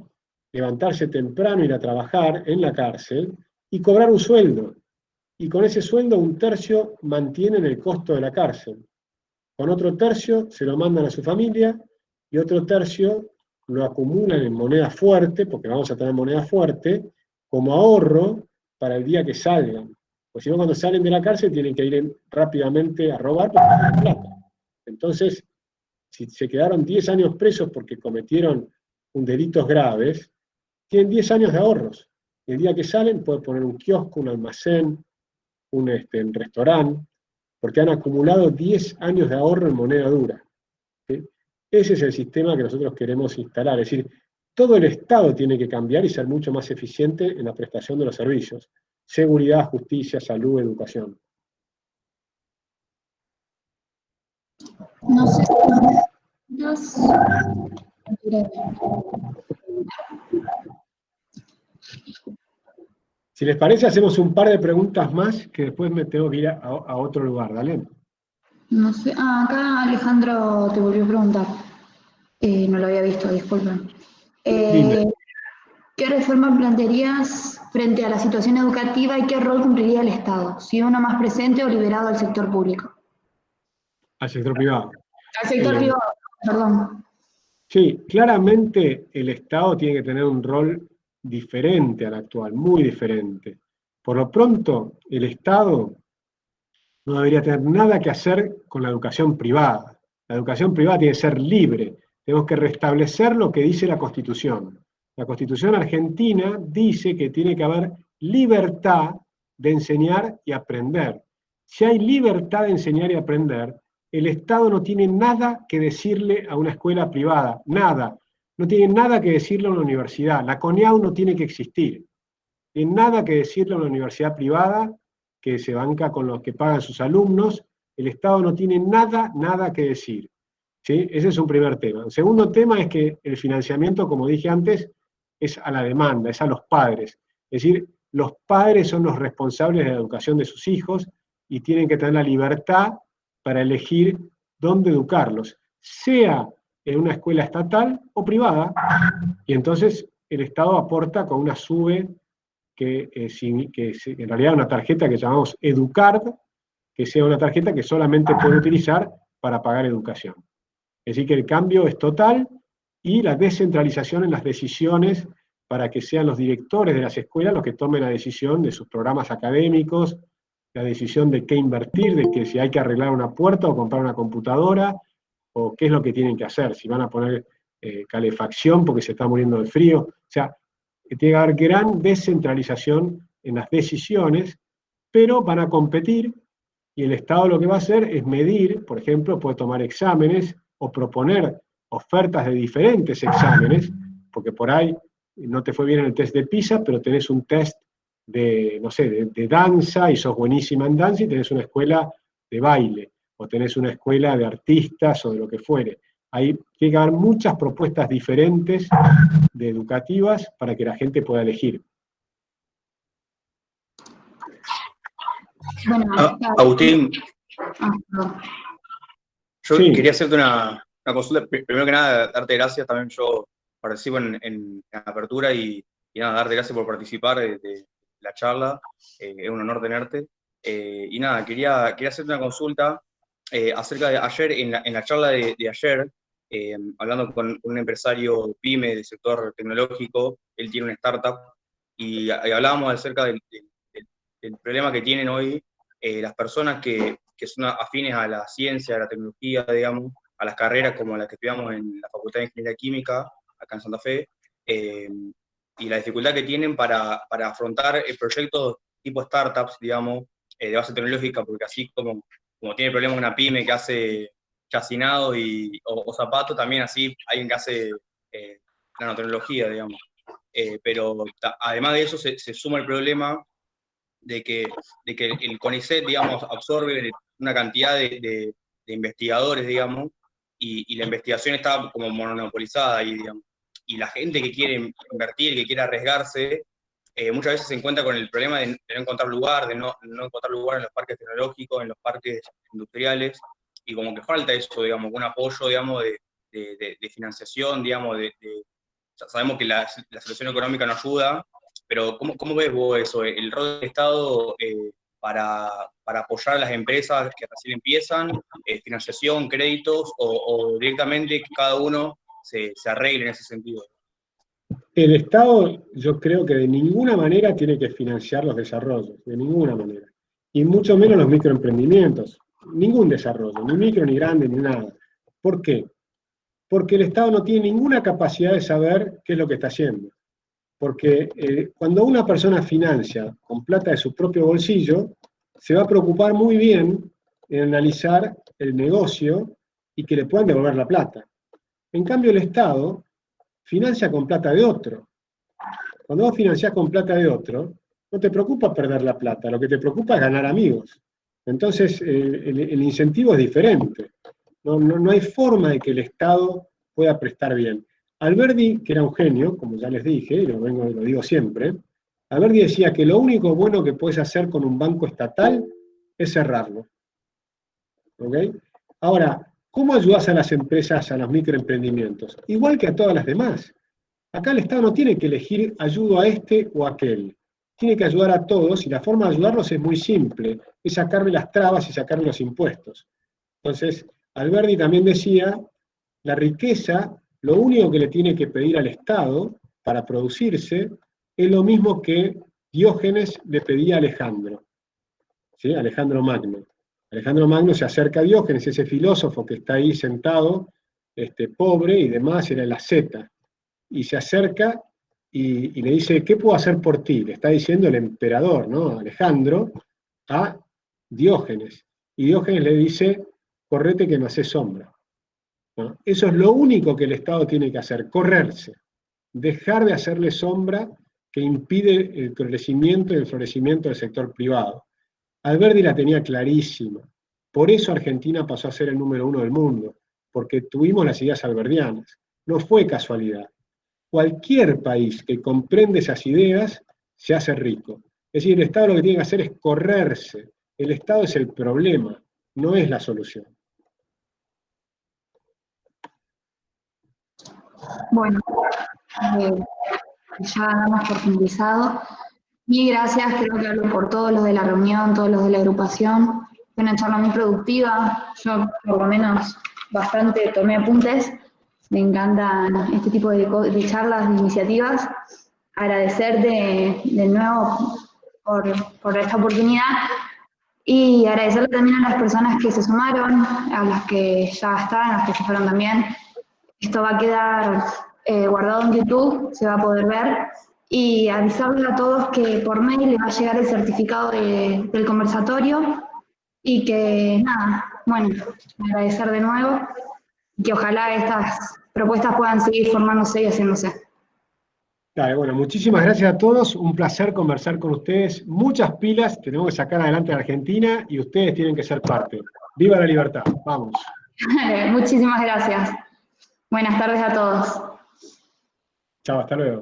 levantarse temprano, ir a trabajar en la cárcel y cobrar un sueldo. Y con ese sueldo un tercio mantienen el costo de la cárcel. Con otro tercio se lo mandan a su familia y otro tercio lo acumulan en moneda fuerte, porque vamos a tener moneda fuerte, como ahorro para el día que salgan. Porque si no, cuando salen de la cárcel tienen que ir rápidamente a robar porque no tienen plata. Entonces, si se quedaron 10 años presos porque cometieron delitos graves, tienen 10 años de ahorros. Y el día que salen pueden poner un kiosco, un almacén, un restaurante, porque han acumulado 10 años de ahorro en moneda dura. ¿Sí? Ese es el sistema que nosotros queremos instalar. Es decir, todo el Estado tiene que cambiar y ser mucho más eficiente en la prestación de los servicios. Seguridad, justicia, salud, educación. No sé. Si les parece, hacemos un par de preguntas más, que después me tengo que ir a otro lugar, ¿dale? No sé, acá Alejandro te volvió a preguntar. No lo había visto, disculpen. Dime. ¿Qué reforma plantearías frente a la situación educativa y qué rol cumpliría el Estado? Si uno más presente o liberado al sector público. Al sector privado. Al sector privado, perdón. Sí, claramente el Estado tiene que tener un rol diferente al actual, muy diferente. Por lo pronto, el Estado no debería tener nada que hacer con la educación privada. La educación privada tiene que ser libre. Tenemos que restablecer lo que dice la Constitución. La Constitución argentina dice que tiene que haber libertad de enseñar y aprender. Si hay libertad de enseñar y aprender, el Estado no tiene nada que decirle a una escuela privada, nada. No tiene nada que decirle a una universidad. La CONEAU no tiene que existir. No tiene nada que decirle a una universidad privada que se banca con los que pagan sus alumnos. El Estado no tiene nada que decir. ¿Sí? Ese es un primer tema. El segundo tema es que el financiamiento, como dije antes, es a la demanda, es a los padres. Es decir, los padres son los responsables de la educación de sus hijos y tienen que tener la libertad para elegir dónde educarlos, sea en una escuela estatal o privada, y entonces el Estado aporta con una SUBE que en realidad es una tarjeta que llamamos EduCard, que sea una tarjeta que solamente puede utilizar para pagar educación. Es decir, que el cambio es total y la descentralización en las decisiones para que sean los directores de las escuelas los que tomen la decisión de sus programas académicos, la decisión de qué invertir, de que si hay que arreglar una puerta o comprar una computadora, o qué es lo que tienen que hacer, si van a poner calefacción porque se está muriendo de frío. O sea, tiene que haber gran descentralización en las decisiones, pero van a competir y el Estado lo que va a hacer es medir, por ejemplo, puede tomar exámenes o proponer ofertas de diferentes exámenes, porque por ahí no te fue bien en el test de PISA, pero tenés un test de, no sé, de danza y sos buenísima en danza y tenés una escuela de baile, o tenés una escuela de artistas o de lo que fuere. Ahí tiene que haber muchas propuestas diferentes de educativas para que la gente pueda elegir. Bueno, Agustín, perdón. yo Sí. quería hacerte una consulta. Primero que nada, darte gracias. También yo participo en la apertura y nada, darte gracias por participar de la charla. Es un honor tenerte. Y nada, quería hacerte una consulta acerca de ayer, en la charla de ayer, hablando con un empresario pyme del sector tecnológico. Él tiene una startup y hablábamos acerca del problema que tienen hoy las personas que son afines a la ciencia, a la tecnología, digamos, a las carreras como las que estudiamos en la Facultad de Ingeniería Química, acá en Santa Fe, y la dificultad que tienen para afrontar proyectos tipo startups, digamos, de base tecnológica, porque así como tiene problemas una pyme que hace chacinado o zapatos, también así alguien que hace nanotecnología, digamos. Pero además de eso se suma el problema de que el CONICET, digamos, absorbe una cantidad de investigadores, digamos, y la investigación está como monopolizada ahí, digamos. Y la gente que quiere invertir, que quiere arriesgarse, muchas veces se encuentra con el problema de no encontrar lugar, de no encontrar lugar en los parques tecnológicos, en los parques industriales, y como que falta eso, digamos, un apoyo, digamos, de financiación, digamos, sabemos que la situación económica no ayuda, pero ¿cómo ves vos eso? El rol del Estado para apoyar a las empresas que recién empiezan, financiación, créditos, o directamente que cada uno se arregle en ese sentido. El Estado, yo creo que de ninguna manera tiene que financiar los desarrollos, de ninguna manera. Y mucho menos los microemprendimientos. Ningún desarrollo, ni micro, ni grande, ni nada. ¿Por qué? Porque el Estado no tiene ninguna capacidad de saber qué es lo que está haciendo. Porque cuando una persona financia con plata de su propio bolsillo, se va a preocupar muy bien en analizar el negocio y que le puedan devolver la plata. En cambio, el Estado financia con plata de otro. Cuando vos financiás con plata de otro, no te preocupa perder la plata, lo que te preocupa es ganar amigos. Entonces, el incentivo es diferente. No hay forma de que el Estado pueda prestar bien. Alberdi, que era un genio, como ya les dije, y lo digo siempre, Alberdi decía que lo único bueno que puedes hacer con un banco estatal es cerrarlo. ¿Ok? Ahora, ¿cómo ayudas a las empresas, a los microemprendimientos? Igual que a todas las demás. Acá el Estado no tiene que elegir ayudo a este o a aquel. Tiene que ayudar a todos y la forma de ayudarlos es muy simple, es sacarle las trabas y sacarle los impuestos. Entonces, Alberdi también decía, la riqueza, lo único que le tiene que pedir al Estado para producirse es lo mismo que Diógenes le pedía a Alejandro, ¿sí? Alejandro Magno. Alejandro Magno se acerca a Diógenes, ese filósofo que está ahí sentado, pobre y demás, era el asceta, y se acerca y le dice, ¿qué puedo hacer por ti? Le está diciendo el emperador, ¿no? Alejandro, a Diógenes. Y Diógenes le dice, correte que me hace sombra. ¿No? Eso es lo único que el Estado tiene que hacer, correrse, dejar de hacerle sombra que impide el crecimiento y el florecimiento del sector privado. Alberdi la tenía clarísima. Por eso Argentina pasó a ser el número 1 del mundo, porque tuvimos las ideas alberdianas. No fue casualidad. Cualquier país que comprende esas ideas se hace rico. Es decir, el Estado lo que tiene que hacer es correrse. El Estado es el problema, no es la solución. Bueno, ya damos por finalizado. Mil gracias, creo que hablo por todos los de la reunión, todos los de la agrupación. Fue una charla muy productiva, yo por lo menos bastante tomé apuntes. Me encantan este tipo de charlas, de iniciativas. Agradecer de nuevo por esta oportunidad y agradecerle también a las personas que se sumaron, a las que ya están, a las que se fueron también. Esto va a quedar guardado en YouTube, se va a poder ver. Y avisarles a todos que por mail les va a llegar el certificado del conversatorio y que nada, bueno, agradecer de nuevo y que ojalá estas propuestas puedan seguir formándose y haciéndose. Dale, bueno, muchísimas gracias a todos, un placer conversar con ustedes, muchas pilas, tenemos que sacar adelante a Argentina y ustedes tienen que ser parte. ¡Viva la libertad! Vamos. Muchísimas gracias. Buenas tardes a todos. Chao, hasta luego.